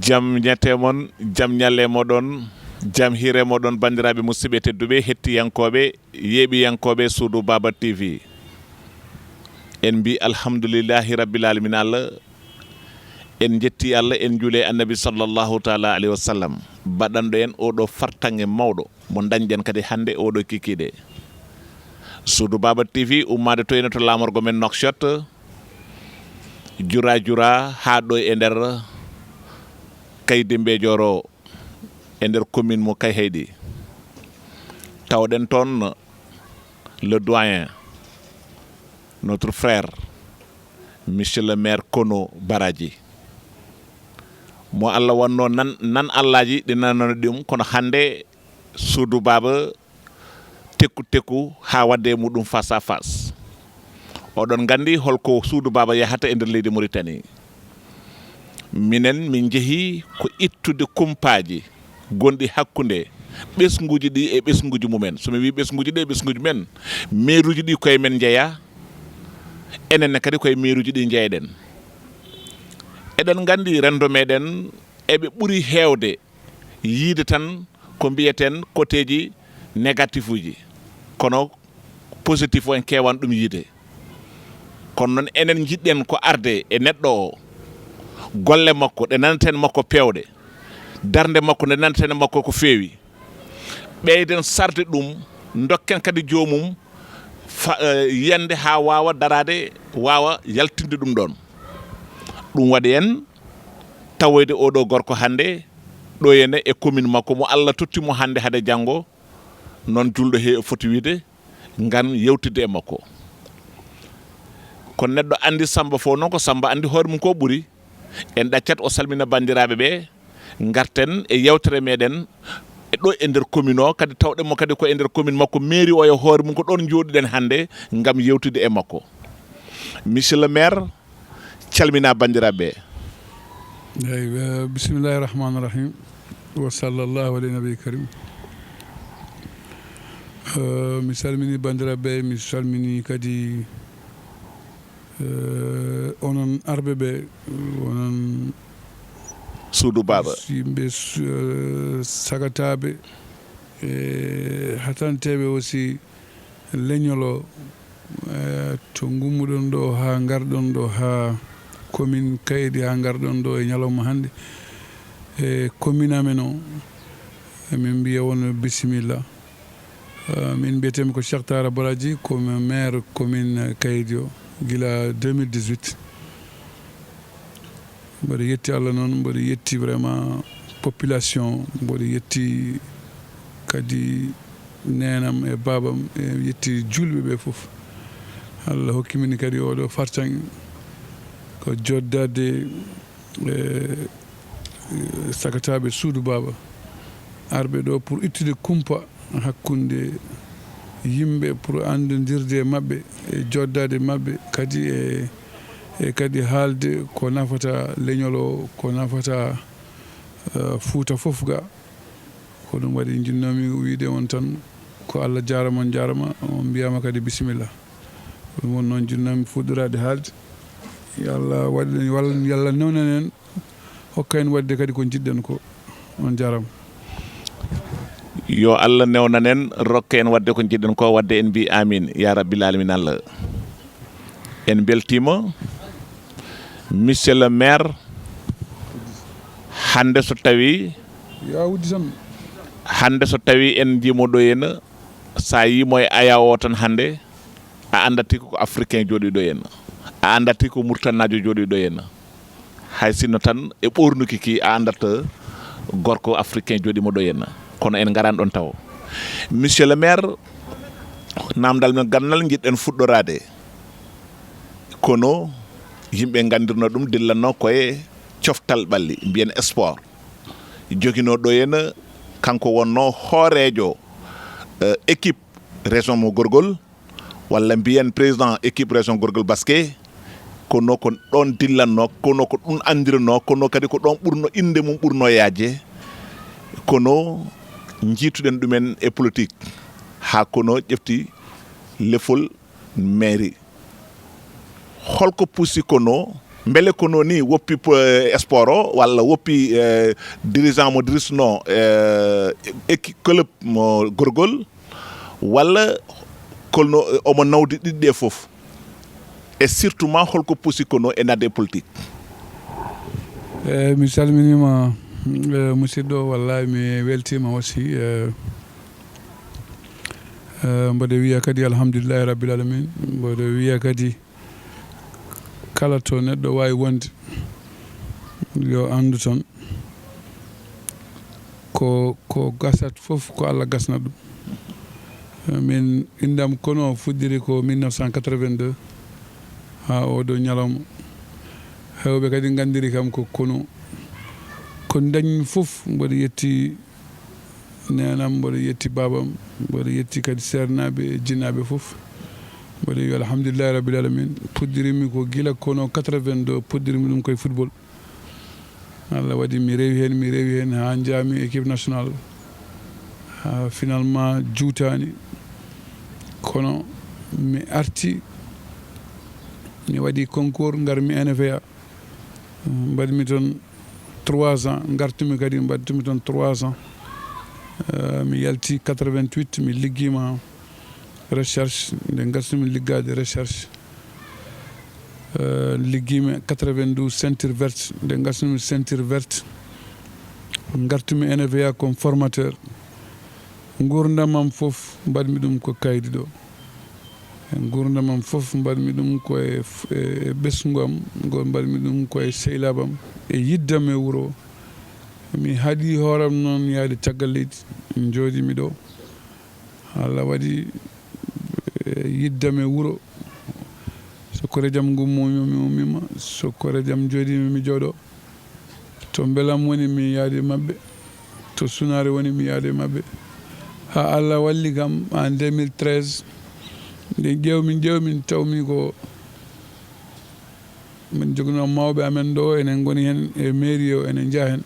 jam ñettemon jam ñalle modon jam hire modon bandiraɓe musidɓe tedduɓe hettiyankoɓe yeeɓiyankoɓe Suudu Baba TV en mbi alhamdulillahi rabbil alamin Allah en jetti Allah en juule annabi sallallahu taala alayhi wa sallam baɗanɗo en oɗo fartange mawɗo mo dañƴen kadi hande oɗo kikiɗe Suudu Baba TV ummade to ene to lamorgo men Nouakchott jura jura ha ɗo e nder Kaydi Mbejoro e nder commune mo Kayheydi tawɗen toon le doyen notre frère monsieur le maire Kono Baraji mo Allah wonno nan Allahji ɗi nanano ɗum kono hande Suudu Baba tekku ha wadde muɗum face à face oɗon gandi holko Suudu Baba yahata e nder leydi Mauritanie minen min jeehi ko ittude kumpaji gonɗi hakkunde ɓesguji ɗi e ɓesguji mumen somi wi ɓesguji ɗi e ɓesguji men mairuji ɗi koye men jeeya enenne kadi koye mairuji ɗi jeeyɗen eɗen gandi rendo meɗen eɓe ɓuuri hewde yiide tan ko mbiyeten côté ji négatif uji kono positif o en kewan ɗum yiide kono noon enen jiɗɗen ko arde e neɗɗo o golle makko ɗe naneten makko pewɗe darde makko nde naneten makko ko feewi ɓeyden sarde ɗum dokken kadi jomum yiyande ha wawa darade wawa yaltinde ɗum ɗon ɗum waɗi en tawoyde oɗo gorko hande ɗo henne e commune makko mo Allah tottimo hande hade janggo non julɗo he foti wiide ngan yewtide e makko kono neɗɗo andi Samba fo noon ko Samba andi hoore mum ko ɓuuri en ɗaccat o salmina bandiraɓe ɓe garten e yewtere meɗen e ɗo e nder commune o kadi tawɗenmo kadi ko e nder commune makko mairie o e hoore mum ko ɗon jooɗiɗen hande ngam yewtude e makko monsieur le maire calmina bandiraɓe ɓe bisimillahi rahmani rahim wa sallallahu alayhi nabi karim mi salmini bandiraɓe mi salmini kadi onon arɓe ɓe onon Suudu Baba yimɓe sagataɓe e hatanteɓe aussi leñol o to gummuɗon ɗo ha garɗon ɗo ha commune Kaydi ha garɗon ɗo e ñalawma hannde e commune amen o min mbiya won bisimilla min mbiyetemi ko Cheikh Tara Baraji komi maire commune Kaydi o gila 2018 mboɗo yetti Allah noon mboɗo yetti vraiment population mboɗo yetti kadi nenam e babam e yetti julɓe ɓe fof Allah hokkimin kadi oɗo fartan ko joddade sakataɓe suudu baba arɓe ɗo pour ittude kumpa hakkunde yimɓe pour andodirde mabɓe e joddade mabɓe kadi e kadi haalde ko nafata leñol o ko nafata Fouta fof ga ko ɗum waɗi jinnomi wiide on tan ko Allah jarama on jarama on mbiyama kadi bisimilla ɗum won noon jinnomi fuɗɗorade haalde yallah waɗi yallah newnen en hokka en wadde kadi ko jiɗɗen ko on jarama yo Allah newnanen rokka en wadde ko jiɗɗen ko wadde en mbi amin ya rabbil alamin Allah en beltima monsieur le maire hande so tawi en jimo ɗo henna sa yimo e aya o tan hande a andati ko africain jooɗi ɗo henna a andati ko mourtanajo jooɗi ɗo henna hay sinno tan e ɓornuki ki a andata gorko africain jooɗimo ɗo henna kono en garan ɗon taw monsieur le maire namdal men gandal jiɗɗen fuɗɗorade kono yimɓe gandirno ɗum dillanno koye coftal ɓalli mbiyen sport jogino ɗo henna kanko wonno hoorejo équipe région mo Gorgol walla mbiyen président équipe région Gorgol basket kono ko ɗon dillanno kono ko ɗum andirno kono kadi ko ɗon ɓurno inde mum ɓurno yaaje kono jiituɗen ɗumen e politique ha kono ƴefti lefol mairie holko pusi kono mbele kono ni woppi sport o walla woppi dirigeant mo dirisno club mo Gorgol walla kono omo nawdi ɗiɗɗe fof et surtout ma holko pusi kono e nadde politique mi salminima musidɗo wallahi mi weltima aussi mboɗo wiya kadi alhamdulillahi rabbil alamin mboɗo wiya kadi kala to neɗɗo wawi wonde yo andu tan ko gasat fof ko Allah gasnat ɗum min indam kono fuɗɗiri ko 1982 ha oɗo ñalawma hewɓe kadi gandiri kam ko kono ko dañmi fof mboɗo yetti nenam mboɗo yetti babam mboɗo yetti kadi sernaɓe e jinnaɓe fof mboɗo wi alhamdulillahi rabbil alamin puɗɗirimi ko gila kono 82 puɗɗirimi ɗum koye football Allah waɗi mi rewi hen ha jaami équipe nationale ha finalement juutani kono mi arti mi waɗi concours garmi NFA mbaɗmi toon 3 ans gartumi kadi mbaɗtumi toon 3 ans mi yalti 88 mi ligguima recherche nde gartumi liggade recherche ligguima 92 ceinture verte nde gartumi ceinture verte gartumi NFA comme formateur gurdamam fof mbaɗmi ɗum ko Kaydi ɗo gurdamam fof mbaɗmi ɗum koye ɓesgu am mbaɗmi ɗum koye sehlabam e yiddam e wuuro mi haaɗi hooram noon yaade caggal leydi jooɗimi ɗo Allah waɗi yiddam e wuuro sokkore jaam gummumi mi ummima sokkore jaam jooɗimi mi jooɗo to beelam woni mi yaade mabɓe to sunare woni mi yaade mabɓe ha Allah walli kam en 2013 nde ƴewmin tawmi ko min jogino mawɓe amen ɗo enen goni hen e mairie o enen jaa hen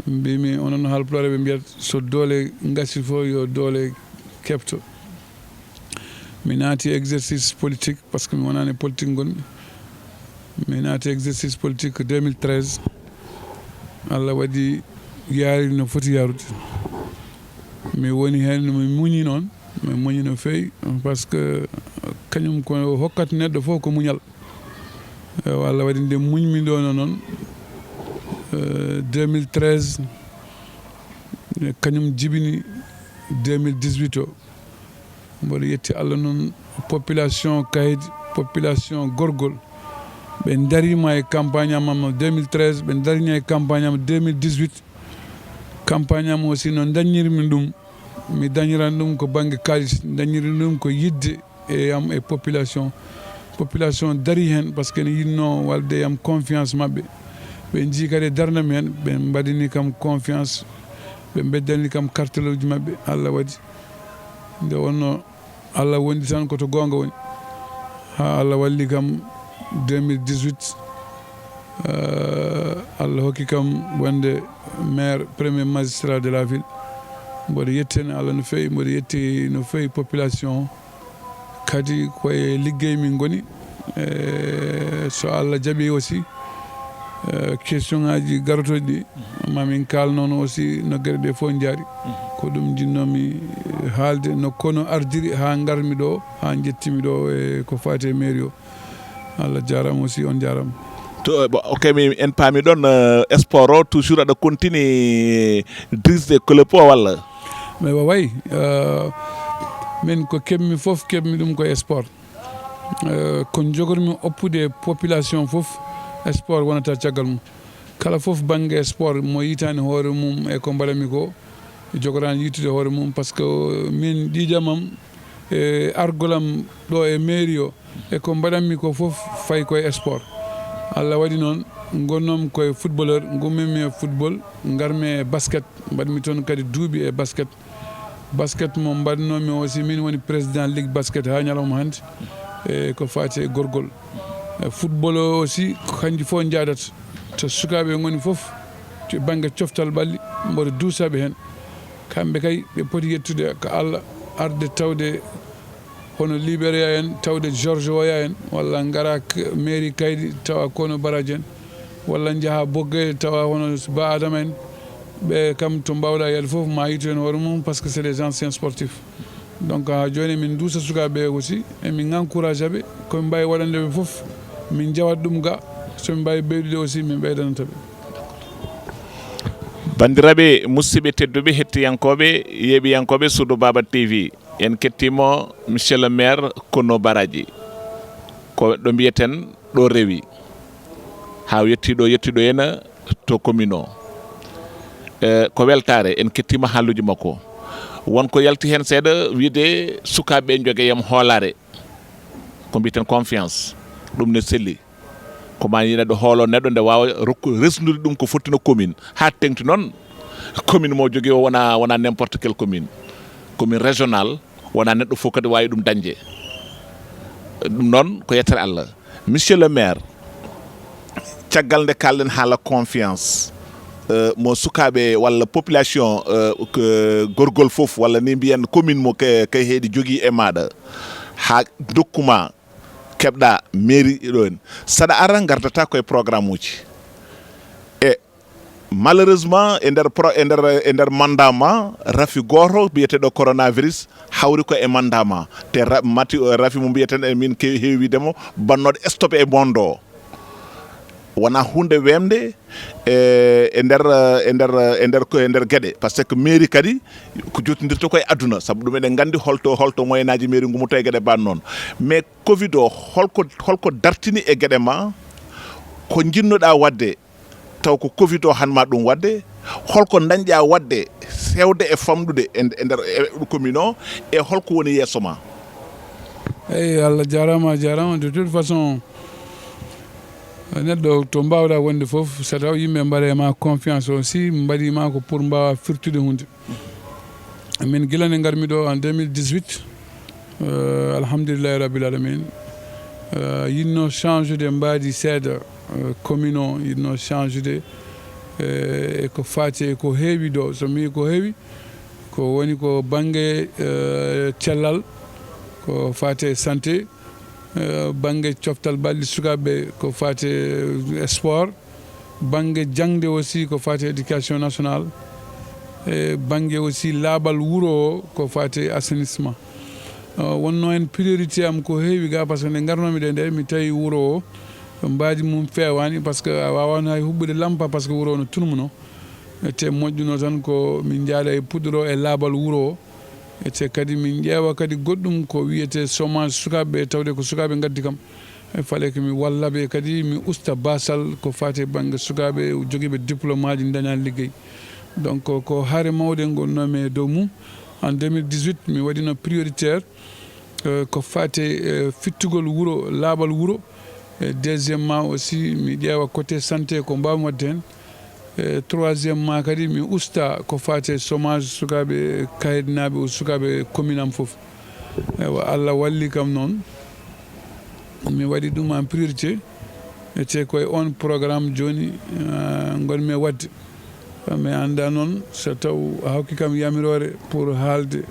mbimi onon halpulare ɓe mbiyat so doole gasi fo yo doole kepto mi naati exercice politique par ce que mi wonani politique gonmi mi naati exercice politique 2013 Allah waɗi yaari no foti yarude mi woni hen mi muñi noon mi muñi no fewi par ce que kañum ko hokkat neɗɗo fof ko muñal Allah waɗi nde muñmi ɗo noon 2013 kañum jibini 2018 o mboɗo yetti Allah noon population kaydi population gorgol ɓe darima e campagne am 2013 ɓe darima e campagne am 2018 campagne am aussi no dañirmi ɗum mi dañiran ɗum ko banggue kalis dañiri ɗum ko yidde e am e population dari hen par ce que ne yinno walde yam confiance mabɓe ɓe jii kadi darnami hen ɓe mbaɗini kam confiance ɓe beddani kam carteluji mabɓe Allah waɗi nde wonno Allah wondi tan koto gonga woni ha Allah walli kam 2018 Allah hokki kam wonde maire premier magistrat de la ville mboɗo yetti hen Allah no fewi mboɗo yetti no fewi population kadi koye liggey min goni so Allah jaaɓi aussi question ngaji garotoɗi ɗi mamin kalnono aussi no gueɗe ɗe fof jaari ko ɗum jinnomi haalde no kono ardiri ha garmi ɗo ha jettimi ɗo e ko fati e mairie o Allah jarama aussi on jarama to ok mi en paami ɗon sport o toujours aɗa continue drisde club o walla mais wayi min ko keɓmi fof keɓmi ɗum ko sport ko jogormi oppude population fof sport wonata caggal mum kala fof banggue sport mo yitani hoore mum e ko mbaɗami ko jogorani yittude hoore mum par ce que min ɗiƴamam e argolam ɗo e mairie o e ko mbaɗanmi ko fof fayi koye sport Allah waɗi noon gonnomi koye footballeur gummimi e football garmi e basket mbaɗmi toon kadi duuɓi e basket mo mbaɗnomi aussi min woni président ligue basket ha ñalawma hannde e ko fati e gorgol football o aussi kanji fof jadata to sukaɓe goni fof to banggue coftal ɓalli mboɗo duusaɓe hen kamɓe kay ɓe poti yettude ko Allah arde tawde hono Libéria en tawde George Weah en walla gara mairie kaydi tawa kono baraji en walla jaaha Boggey tawa hono Ba Adama en ɓe kam to mbawɗa yaade foof ma yitu hen hoore mum par ce que c'est des anciens sportifs donc ha joni min duusa sukaɓe aussi emin encourage aɓe koɓe mbawi waɗandeɓe foof min jawat ɗum ga soɓe mbawi ɓeydude aussi min ɓeydanataɓe bandiraɓe musidɓe tedduɓe hettiyankoɓe yeeɓiyankoɓe Suudu Baba TV en kettimo monsieur le maire Kono Baraji ko ɗo mbiyeten ɗo rewi ha yettiɗo ena to commune o ko weltare en kettima haalluji makko wonko yalti hen seeɗa wiide sukaɓe jogueyam hoolare ko mbiten confiance ɗum ne selli ko ma yineɗo hoolo neɗɗo nde wawa resnude ɗum ko fottino commune ha tengti noon commune mo jogui o wona n'importe quelle commune régional wona neɗɗo fof kadi wawi ɗum dañde ɗum noon ko yettere Allah monsieur le maire caggal nde kalɗen haala confiance mo sukaɓe walla population gorgol fof walla ni mbiyen commune mo kay heeɗi jogui e maɗa ha dokkuma keɓɗa mairie ɗo en saɗa ara gardata koye programme uji e malheureusement e nder mandat ma rafi goto biyeteɗo coronavirus hawri ko e mandat ma te rafi mo mbiyeten e min kewi heewi widemo bannoɗo stoppe e monde o wona hunde wemde e nder gueɗe par ce que mairie kadi ko jottidirta koye aduna saabu ɗum eɗen gandi holto moyenaji mairie gummuto e gueɗe ban noon mais covid o holko dartini e gueɗe ma ko jinnoɗa wadde taw ko covid o hanma ɗum wadde holko dañƴa wadde sewde e famɗude e nder commune o e holko woni yesso ma eyyi Allah jarama de toute façon neɗɗo to mbawɗa wonde foof so taw yimɓe mbaɗe ma confiance aussi mbaɗima ko pour mbawa firtude hunde min guila nde garmi ɗo en 2018 alhamdulillahi rabbil alamin yinno change de mbaadi seeɗa commune o yinno change de e ko fati e ko heewi ɗo so mi ko heewi ko woni ko banggue cellal ko fati e santé banggue coftal balɗi sukaɓe ko fati sport banggue jangde aussi ko fati éducation nationale e banggue aussi laaɓal wuuro o ko fati assainissement wonno en priorité am ko heewi ga par ce que nde garnomi ɗe nde mi tawi wuuro o mbaadi mum feewani par ce que a wawano hay hubbude lampa par ce que wuro no tunmuno ete moƴƴuno tan ko min jaada e puɗɗoro e laabal wuro o ete kadi min ƴeewa kadi goɗɗum ko wiyete chômage sukaɓeɓe tawde ko sukaɓe gaddi kam e fale ko mi wallaɓe kadi mi usta basal ko fate banggue sukaɓe joguiɓe diplôme aji dañani ligguey donc ko haare mawde gonnomi e dow mum en 2018 mi waɗino prioritaire ko fate fittugol wuro laabal wuro e deuxièmement aussi mi ƴeewa côté santé ko mbawmi wadde hen troisièmement kadi mi usta ko fate chômage sukaɓe kayitnaɓe o sukaɓe commune am foof ewa Allah walli kam noon mi waɗi ɗum en priorité ete koye on programme joni gonmi wadde mi anda noon so taw a hokki kam yamirore pour haalde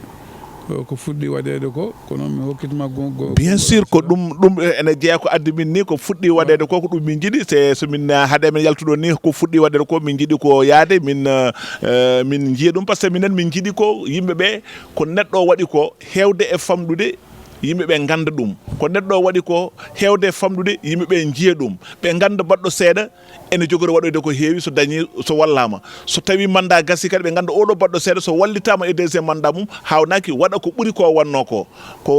ko fuɗɗi waɗede ko kono mi hokkitma bien sûr ko ɗum ene jeeya ko addi min ni ko fuɗɗi waɗede ko ɗum min jiiɗi c'est so min haade men yaltuɗo ni ko fuɗɗi waɗede ko min jiiɗi ko yaade min jiiya ɗum par ce que minen min jiiɗi ko yimɓeɓe ko neɗɗo waɗi ko hewde e famɗude yimɓeɓe ganda ɗum ko neɗɗo waɗi ko hewde e famɗude yimɓeɓe jiiya ɗum ɓe ganda baɗɗo seeɗa ene jogori waɗoyde ko heewi so dañi so wallama so tawi mandat gasi kadi ɓe ganda oɗo baɗɗo seeɗa so wallitama e deuxiéme mandat mum hawnaki waɗa ko ɓuuri ko wanno ko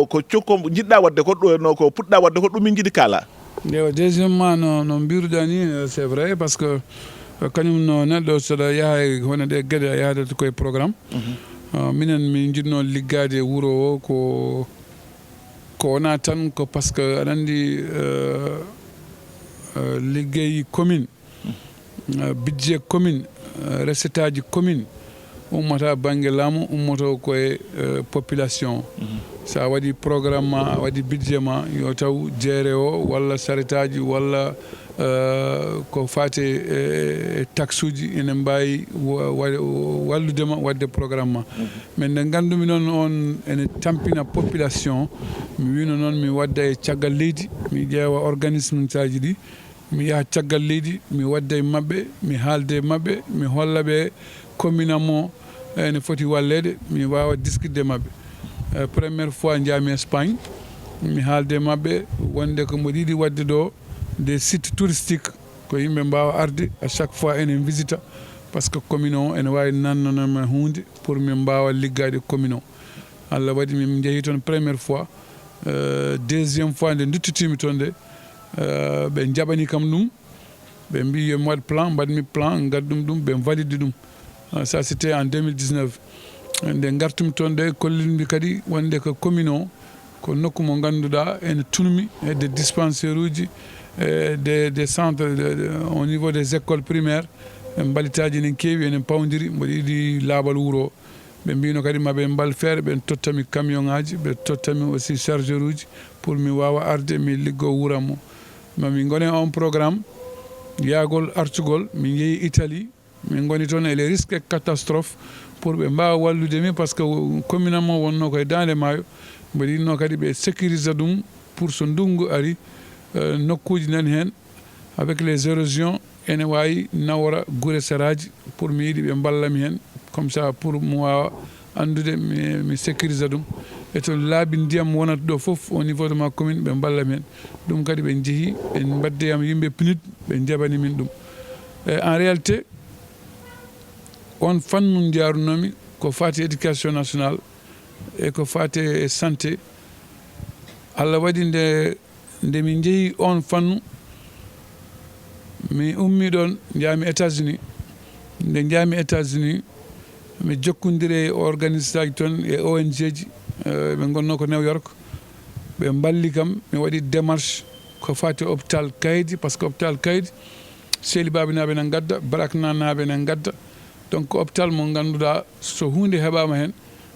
cokko jiɗɗa wadde ko ɗo ko puɗɗa wadde ko ɗum min jiiɗi kala ewa deuxiémement no mbiruɗa ni c'est vrai parce que kañum no neɗɗo saɗa yaaha e hono ɗe gueɗe a yahdata koye programme minen min jiɗno liggade wuro o ko wona tan ko par ce que aɗa andi liggey commune budget commune recette aji commune ummata banggue laamu ummoto koye population sa waɗi programme ma a waɗi budget ma yo taw jeere o walla charette aji walla ko fate e taxe uji ene mbawi walludema wadde programme ma mais nde gandumi noon on ene tampina population mi wino noon mi wadda e caggal leydi mi ƴeewa organisme taji ɗi mi yaha caggal leydi mi wadda e mabɓe mi haalde e mabɓe mi hollaɓe commune am o ene foti wallede mi wawa discude e mabɓe première fois jaami Espagne mi haalde e mabɓe wonde ko mboɗo yiiɗi wadde ɗo des sites touristiques ko yimɓe mbawa arde à chaque fois enen visita par ce que commune o ene wawi nannanoma hunde pour min mbawa liggade commune o Allah waɗi min jeehi toon première fois deuxiéme fois nde duttitimi toon nde ɓe jaɓani kam ɗum ɓe mbi yomi waɗ plan mbaɗmi plan gaddum ɗum ɓe valide ɗum ça c'était en 2019 nde gartumi toon nde kollinmi kadi wonde ko commune o ko nokku mo ganduɗa ene tunmi e des dispensaire uji des centres au niveau des écoles primaires mbalitaji enen keewi enen pawdiri mboɗo yiiɗi laabal wuro o ɓe mbino kadi maɓe mbal feere ɓe tottami camion ngaji ɓe tottami aussi chargeur uji pour mi wawa arde mi liggo wuuram o mami gone on programme yaagol artugol min yeehi Italie min goni toon e les risques et catastrophe pour ɓe mbawa walludemi par ce que commune am o wonno koye dande maayo mboɗo yinno kadi ɓe sécurise ɗum pour so ndungu ari nokkuji nani hen avec les érosions ene wawi nawra guure saraji pour mi yiiɗi ɓe ballami hen comme ça pour mi wawa andude mi sécurise ɗum e to laabi ndiyam wonata ɗo foof au niveau de ma commune ɓe ballami hen ɗum kadi ɓe jeehi ɓe mbaddeyam yimɓe PNUD ɓe jaɓani min ɗum en réalité on fannu jarunomi ko fati éducation nationale e ko fati e santé Allah waɗi nde min jeehi on fannu mi ummi ɗon jaami États-Unis nde jaami États-Unis mi jokkodiri e organisme aji toon e ONG ji ɓe gonno ko New York ɓe mballi kam mi waɗi démarche ko fati hôpital Kaydi par ce que hôpital Kaydi Seydi Baby naɓe ne gadda Brakna naɓe ne gadda donc hôpital mo ganduɗa so hunde heɓama hen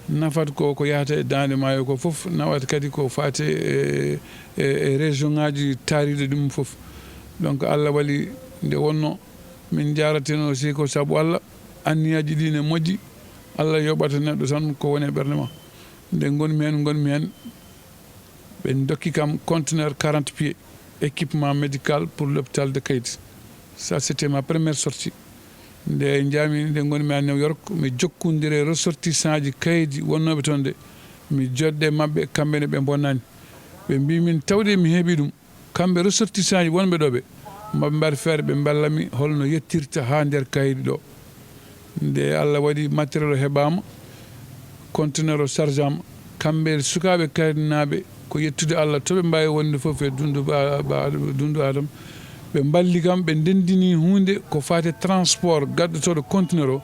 nafat ko yahata e dande maayo ko foof nawat kadi ko fate e région ngaji taariɗe ɗum foof donc Allah waɗi nde wonno min jarateno aussi ko saabu Allah anniyaji ɗi ne moƴƴi Allah yoɓata neɗɗo tan ko woni e ɓerde ma nde gonmi hen ɓe dokki kam conteneur 40 pieds équipement médical pour l'hôpital de Kaydi ça c'était ma première sortie nde jaami nde gonmi à New York mi jokkodire ressortissant ji Kaydi wonnoɓe toon de mi joɗɗe mabɓe kamɓene ɓe bonnani ɓe mbi min tawde mi heeɓi ɗum kamɓe ressortissant ji wonɓe ɗo ɓe maɓe mbaɗa feere ɓe ballami holno yettirta ha nder kaydi ɗo nde Allah waɗi matériel o heɓama conteneur o chargeama kamɓe sukaɓe kaydinaɓe ko yettude Allah to ɓe mbawi wonde foof e dundu adama ɓe balli kam ɓe ndendini hunde ko fate transport gaddotoɗo conteneur o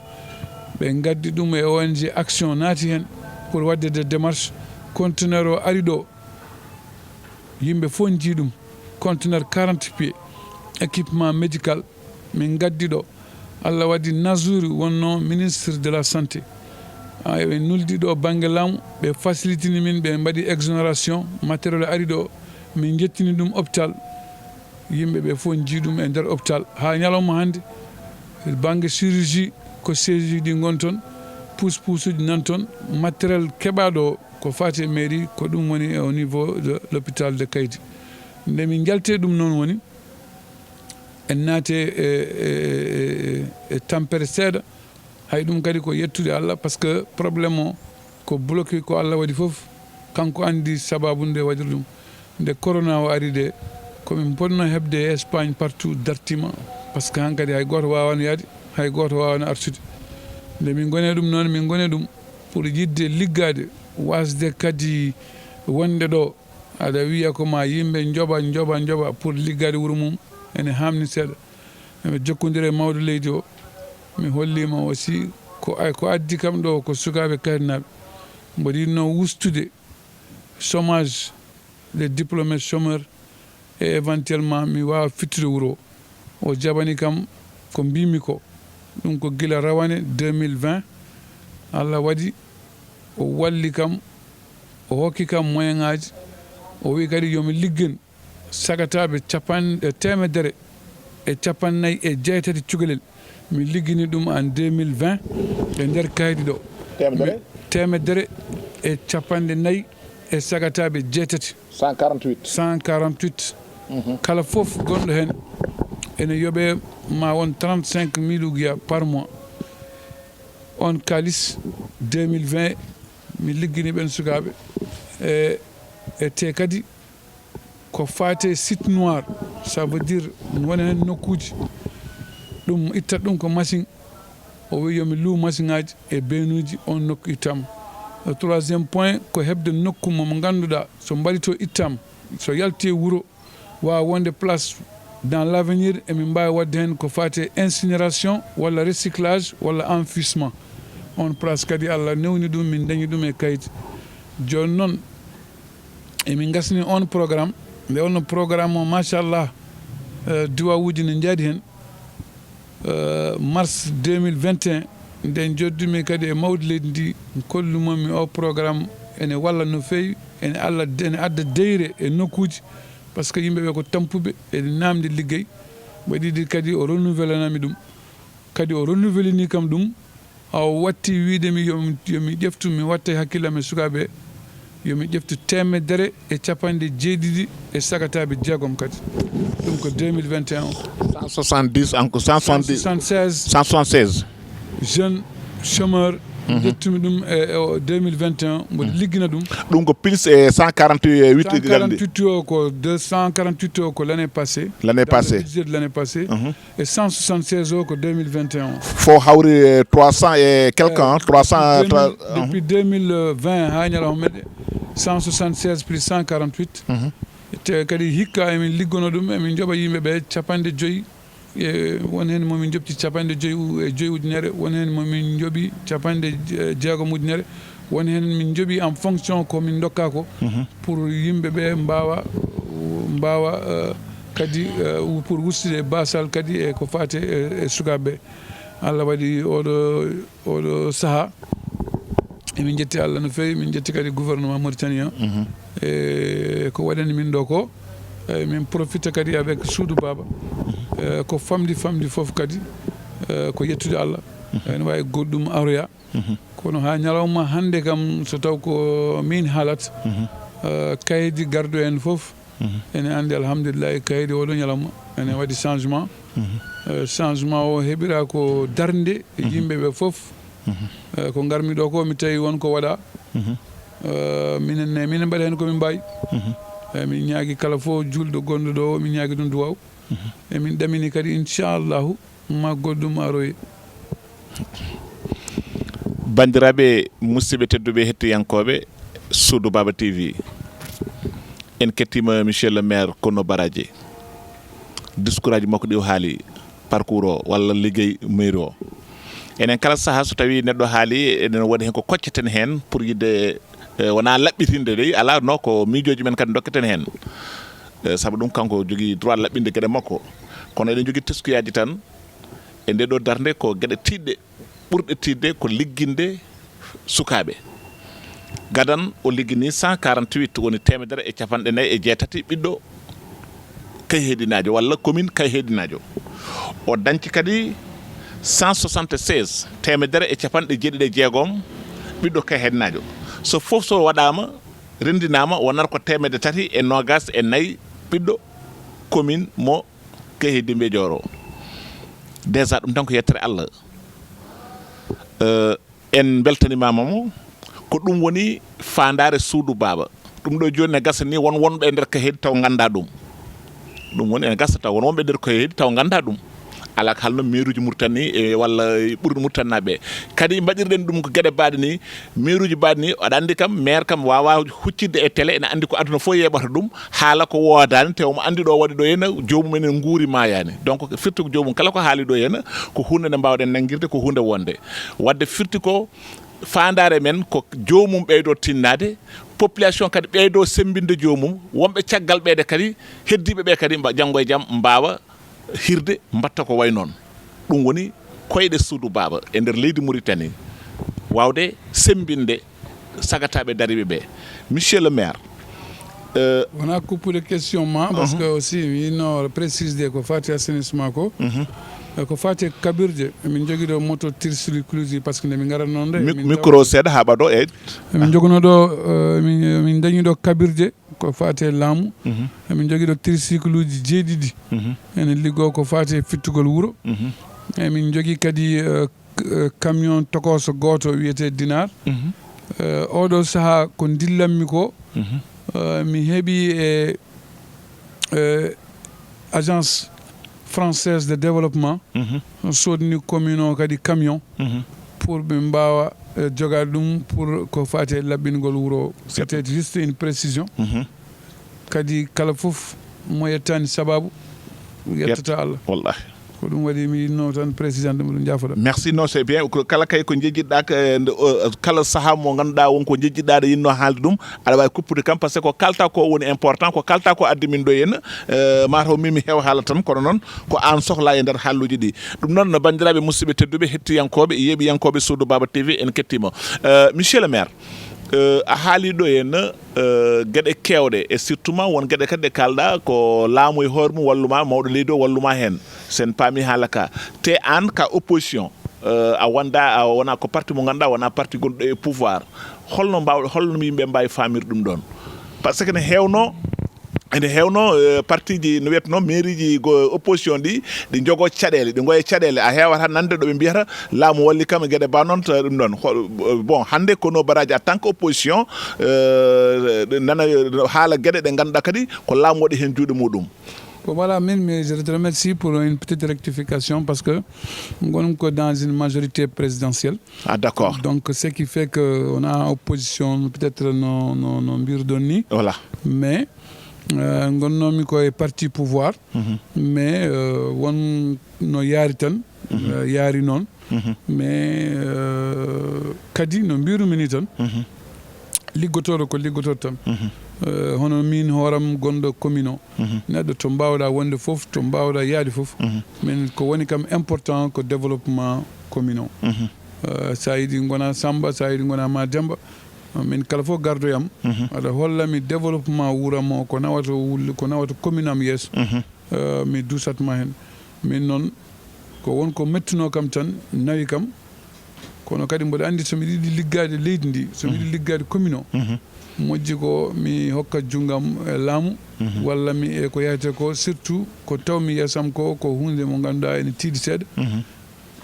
ɓe gaddi ɗum e ONG action naati hen pour wadde des démarches conteneur o ari ɗo yimɓe fof jii ɗum conteneur 40 pieds équipement médical min gaddi ɗo Allah waɗi Nazouri wonno ministre de la santé ɓe nuldi ɗo banggue laamu ɓe facilitini min ɓe mbaɗi exonération matériel ari ɗo min jettini ɗum hôpital yimɓe ɓe fof jii ɗum e nder hôpital ha ñalawma hannde banggue chirurgie ko séji ɗi gon toon pousse uji nan toon matériel keɓaɗo ko fati mairie ko ɗum woni au niveau de l'hôpital de Kaydi nde min jalte ɗum noon woni en naate e tampere seeɗa hay ɗum kadi ko yettude Allah par ce que probléme o ko bloqué ko Allah waɗi fof kanko andi sababu nde waɗiri ɗum nde corona o ari de komin ponno hebde Espagne partout dartima par ce que hankkadi hay goto wawano yaade hay goto wawano artude nde min gone ɗum noon min gone ɗum pour yidde liggade wasde kadi wonde ɗo aɗa wiya ko ma yimɓe joɓa pour liggade wuuro mum ene hamni seeɗa eɓe jokkodiri e mawɗo leydi o mi hollima aussi ko addi kam ɗo ko sukaɓe kaydinaɓe mboɗo yinno wustude chômage les diplômés chômeurs et éventuellement mi wawa fittude wuuro o jaɓani kam ko mbimi ko ɗum ko gila rawane 2020 Allah waɗi o walli kam o hokki kam moyen ngaji o wi kadi yomi liggen sagataɓe temedere e capannayyi e jeetati cukalel mi liggini ɗum en 2020 e nder kaydi ɗo temedere e capanɗe nayyi e sagataɓe jeetati 148 kala fof gonɗo hen ene yooɓe ma won 35 000 ouguiya par mois on kalis 2020 mi liggini ɓen sukaɓe e te kadi ko fate site noir ça veut dire wona hen nokkuji ɗum ittat ɗum ko machine o wi yomi luu machine ngaji e beenuji on nokku ittama troisiéme point ko hebde nokku mo ganduɗa so mbaɗi to ittama so yalti wuuro wawa wonde place dans l'avenir emin mbawi wadde hen ko fate incinération walla recyclage walla enfouissement on place kadi Allah newni ɗum min dañi ɗum e kayit joni noon emin gasni on programme nde onno programme o machallah duwawuji ne jaadi hen mars 2021 nden joddumi kadi e mawde leydi ndi kollumomi o programme ene walla no fewi ene adda deyre e nokkuji par ce que yimɓeɓe ko tampuɓe ene namde liggey waɗiɗi kadi o renouvelanami ɗum kadi o renouvelini kam ɗum o watti wiidemi yomi ƴeftu mi watta e hakkillam e sukaɓe yomi ƴeftu temedere e capanɗe jeeɗiɗi e sagataɓe jeegom kadi ɗum ko 2021 170 encore 176 jeune chômeur ƴettumi ɗum e 2021 mboɗo liggina ɗum ɗum ko plus e 148 o ko 248 o ko l'année passée de l'année passée et 176 o ko 2021 fo hawri 300 et quelque ans 300 depuis 2020 ha ñalawma meɗe 176 plus 148 te kadi hikka emin liggono ɗum emin joɓa yimɓeɓe capanɗe joyyi e won hen momin jobti capanɗe joyyi ujunere won hen momin jooɓi capanɗe jeegom ujunere won hen min jooɓi en fonction ko min dokka ko pour yimɓeɓe mbawa kadi pour wustude basal kadi e ko fate e sukaɓeɓe Allah waɗi oɗo saaha emin jetti Allah no fewi min jetti kadi gouvernement mauritanien e ko waɗani min ɗo ko min profite kadi avec suudu baba ko famdi fof kadi ko yettude Allah ene wawi goɗɗum aroya kono ha ñalawma hande kam so taw ko min haalat kayidi gardo en fof ene andi alhamdulillah kayidi oɗo ñalawma ene waɗi changement changement o heeɓira ko darde e yimɓeɓe fof ko garmi ɗo ko mi tawi wonko waɗa minen mbaɗa hen komin mbawi min ñaagi kala fof julɗo gonɗo ɗo min ñaagi ɗum duwaw emin ɗamini kadi inchallahu ma goɗɗum aroye. bandiraɓe musidɓe tedduɓe hettiyankoɓe Soudou Baba TV en kettima monsieur le maire Kono Baraji discours aji makko ɗi o haali parcours o walla liggey mairie o enen kala saaha so tawi neɗɗo haali enen waɗi hen ko kocceten hen pour yidde wona laɓɓitinde de ala no ko miijoji men kadi dokketen hen saabu ɗum kanko jogui droit laɓɓinde gueɗe makko kono eɗen jogui teskuyaji tan e nde ɗo darde ko gueɗe tiɗɗe ɓurɗe tidde ko ligginde sukaɓe gadan o liggini 148 woni 148 ɓiɗɗo kay heɗinajo walla commune kay heɗinajo o dañci kadi 176 176 ɓiɗɗo kay heɗinajo so fof so waɗama rendinama wonata ko 324 ɓiɗɗo commune mo kay heddimɓe Dior o déjà ɗum tan ko yettere Allah en beltanimamamo ko ɗum woni fandare Soudou Baba ɗum ɗo joni ne gasa ni wonɓe nder ka heedi taw ganda ɗum woni ene gasa taw won wonɓe nder ka heedi taw ganda ɗum ala ko halno mairuji Mauritanie e walla ɓurɗo Mauritanie kadi mbaɗirɗen ɗum ko gueɗe baɗe ni mairuji baɗe ni aɗa andi kam maire kam wawa huccidde e télé ene andi ko aduna fof yeɓata ɗum haala ko wodani te omo andi ɗo waɗi ɗo henna jomum enen guuri mayani donc firti ko jomum kala ko haali ɗo henna ko hunde nde mbawɗen nanguirde ko hunde wonde wadde firti ko fandare men ko jomum ɓeydo tinnade population kadi ɓeydo sembinde jomum wonɓe caggal ɓeede kadi heddiɓe ɓe kadi janggo e jaam mbawa hirde mbatta ko way noon ɗum woni koyɗe Soudou Baba e nder leydi Mauritanie wawde sembinde sagataɓe dariɓe ɓe monsieur le maire wona coupude question ma parce que aussi yino précisde ko fati assainissement ko ko fati kabirje min jogui ɗo moto tricycluji par ce que nde min garat noon de micro seeɗa ha ɓaɗo e min jogono ɗo min dañi ɗo kabirje ko fati laamu min jogui ɗo tricycle uji jeeɗiɗi ene liggo ko fati fittugol wuuro min jogui kadi camion tokoso goto wiyete Dinar oɗo saaha ko dillanmi ko mi heeɓi agence française de développement sodni commune o kadi camion pour ɓe mbawa jogade ɗum pour ko fati laɓɓingol wuuro c'était juste une précision kadi kala fof mo yettani sababu yettata Allah wallahi ko ɗum waɗi mi yinno tan président ɗum ɗum jafoɗa merci non c'est bien kala kay ko jejjiɗɗa kala saaha mo ganduɗa wonko jejjiɗɗa ɗo yinno haalde ɗum aɗa wawi kuppude kam par ce que ko kalta ko woni important ko kalta ko addi min ɗo henna mataw mimi heewa haala tan kono noon ko an sohla e nder haalluji ɗi ɗum noon bandiraɓe musidɓe tedduɓe hettiyankoɓe yeeɓiyankoɓe Soudou Baba TV en kettima monsieur le maire a haali ɗo henna gueɗe kewɗe et surtout ma won gueɗe kadi ɗe kalɗa ko laamu e hoore mum walluma mawɗo leydi o walluma hen sen paami haala ka te an ka opposition a wona ko parti mo ganduɗa wona parti gonɗo e pouvoir holno yimɓe mbawi famir ɗum ɗon par ce que ene hewno parti ji no wiyetno mairie ji opposition ɗi jogo caɗele ɗi goye caɗele a hewata nande ɗo ɓe mbiyata laamu walli kam e gueɗe ba noon ɗum ɗon bon hande Kono Baraji en tant que opposition nana haala gueɗe ɗe ganduɗa kadi ko laamu waɗi hen juuɗe muɗum. Voilà, mais je te remercie pour une petite rectification parce que nous sommes dans une majorité présidentielle. Ah d'accord. Donc ce qui fait qu'on a opposition peut-être non birdoni. Voilà. Mais nous sommes parti pouvoir. Mais on no yari tan yari non. Mais kadi no biru minitan. Liggotoɗo ko liggotoɗo tan hono min hooram gonɗo commune o neɗɗo to mbawɗa wonde fof to mbawɗa yaade fof min ko woni kam important ko développement commune o sa yiɗi gona Samba sa yiɗi gona ma Demba min kala fof gardoyam aɗa hollami développement wuuram o ko nawata commune am yeeso mi dusatma hen min noon ko wonko mettino kam tan nawi kam kono kadi mboɗo andi somi yiɗi liggade leydi ndi somi yiɗi liggade commune o moƴƴi ko mi hokka junggam e laamu walla mi e ko yahete ko surtout ko tawmi yesam ko hunde mo ganduɗa ene tiiɗi seeɗa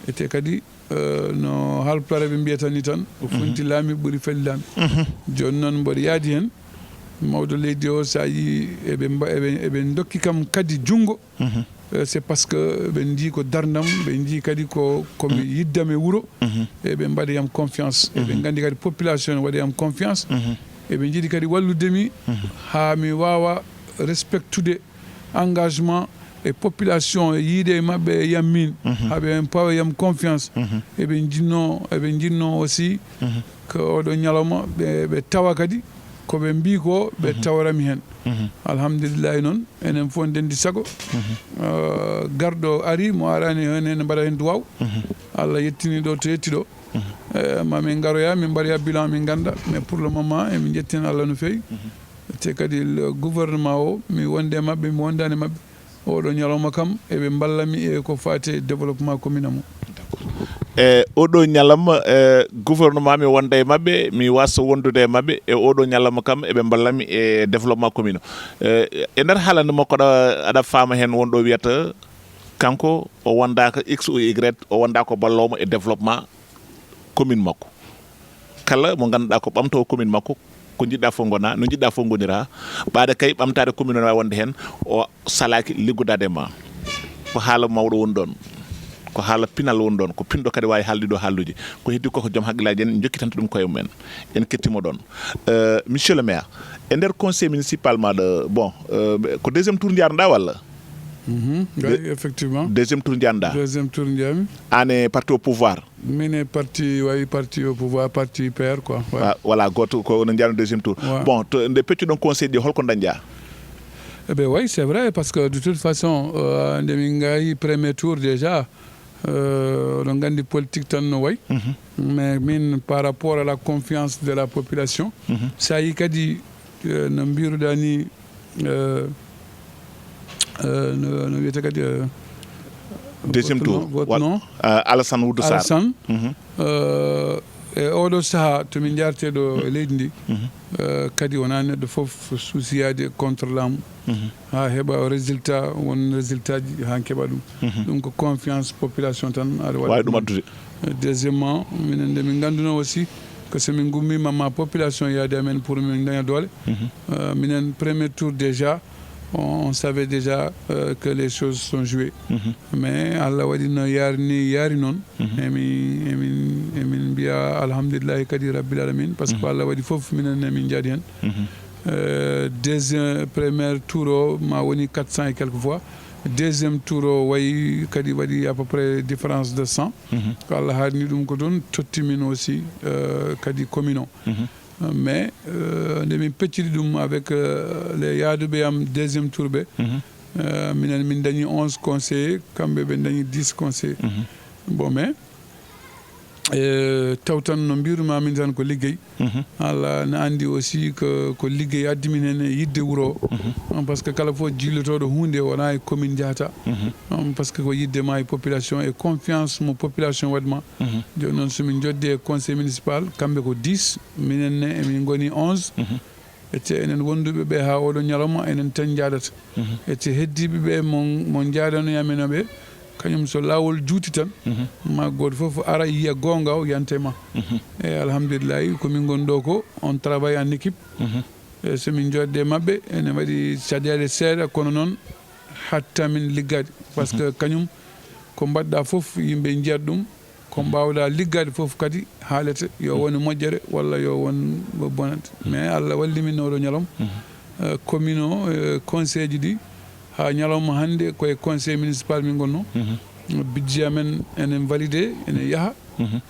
ete kadi no haalpulaar ɓe mbiyata ni tan o fonti laami ɓuuri felli laami joni noon mboɗo yaadi hen mawɗo leydi o sa yi eɓe dokki kam kadi junngo c'est parce que ɓe ndi ko dardam ɓe ndi kadi komi yiddam e wuro eɓe mbaɗi yam confiance eɓe nganndi kadi population ne waɗi yam confiance eɓe jiiɗi kadi walludemi haa mi wawa respectude engagement e population e yiide e maɓɓe e yam min haɓe pawa yam confiance eɓe jinno aussi ko oɗo ñalawma ɓe tawa kadi koɓe mbi ko ɓe tawrami hen alhamdulillahi noon enen fof ndendi sago garɗo ari mo arani hen ene mbaɗa hen duwaw Allah yettini ɗo to yetti ɗo mamin garoya min mbaɗoya bilan min ganda mais pour le moment emin jettini Allah no fewi te kadi le gouvernement o mi wonde e mabɓe mi wondani e mabɓe oɗo ñalawma kam eɓe ballami e ko fati développement commune amo oɗo ñalawma gouvernement mi wonda e mabɓe mi wasa wondude e mabɓe e oɗo ñalawma kam eɓe ballami e développement commune e nder haalande makko aɗa faama hen wonɗo wiyata kanko o wondaka x ou y o wonda ko ballomo e développement commune makko kala mo ganduɗa ko ɓamto commune makko ko jiɗɗa fof gona no jiɗɗa fof gonira ɓaade kay ɓamtade commune o wawi wonde hen o salaki liggudade ma ko haala mawɗo woni ɗon ko haala pinal woni ɗon ko pinɗo kadi wawi haalde ɗo haalduji ko heddi koko joom haqqillaji en jokkitanta ɗum koye mumen en kettimo ɗon monsieur le maire e nder conseil municipal maɗa bon ko deuxiéme tour jarnoɗa walla oui, effectivement. Deuxième tour ndianda. Deuxième tour ndiami. Ane parti au pouvoir. Mine parti au pouvoir, parti PR quoi. Ouais. Voilà, goto ko on ndiano deuxième tour. Ouais. Bon, nde peccu don conseil di holko dañja. Eh ben oui, c'est vrai parce que de toute façon nde min gayi premier tour déjà on gandi politique tan no way. Mais min par rapport à la confiance de la population, ça y kadi no mbiruɗa ni no wiyete kadi deuxième tour votre nom Alassane Oudou Sarr Alassane e oɗo saaha tomin jarteɗo e leydi ndi kadi wona neɗɗo foof suusiyade contre laamu ha heɓa résultat won résultat ji ha keɓa ɗum ɗum ko confiance population tan aɗa wawi ɗum addude deuxièmement minen nde min ganduno aussi que so min gummima ma population yaade amen pour min daña doole minen premier tour déjà on savait déjà que les choses sont jouées. Mais Allah wadi no yaari non emin biya alhamdulillah kadi rabbil alamin parce que Allah wadi fof minen min jadi hen deuxième premier tour ma woni 400 et quelques fois deuxième tour way kadi wadi à peu près différence de 100 ko Allah haadni dum ko don tottimin aussi kadi commune mais nde min pecciri ɗum avec les yaaduɓe am deuxième tour ɓe minen min dañi 11 conseillers kamɓe ɓe dañi 10 conseillers bon mais taw tan no mbiruma min tan ko liggey Allah ne andi aussi ko liggey addi min hen yidde wuro parce que kala fof jillotoɗo hunde wona e commune jahata parce que ko yidde ma e population et confiance mo population waɗma joni noon somin joddi e conseil municipal kamɓe ko 10 minenne emin goni 11 ete enen wonduɓe ɓe ha oɗo ñalawma enen tan jadata ete heddiɓe ɓe mo jadanoyamen ɓe kañum so lawol juuti tan ma goto fof ara yiya gonga o yantema e alhamdulillahi komin gon ɗo ko on travaille en équipe e somin jodde mabɓe ene waɗi caɗele seeɗa kono noon hatta min liggade par ce que kañum ko mbaɗɗa fof yimɓe jiyat ɗum ko mbawɗa liggade fof kadi haalete yo woni moƴƴere walla yo won bonande mais Allah walli min oɗo ñalom commune o conseil ji ɗi ha ñalawma hannde koye conseil municipal min gonno budget amen enen validé ene yaaha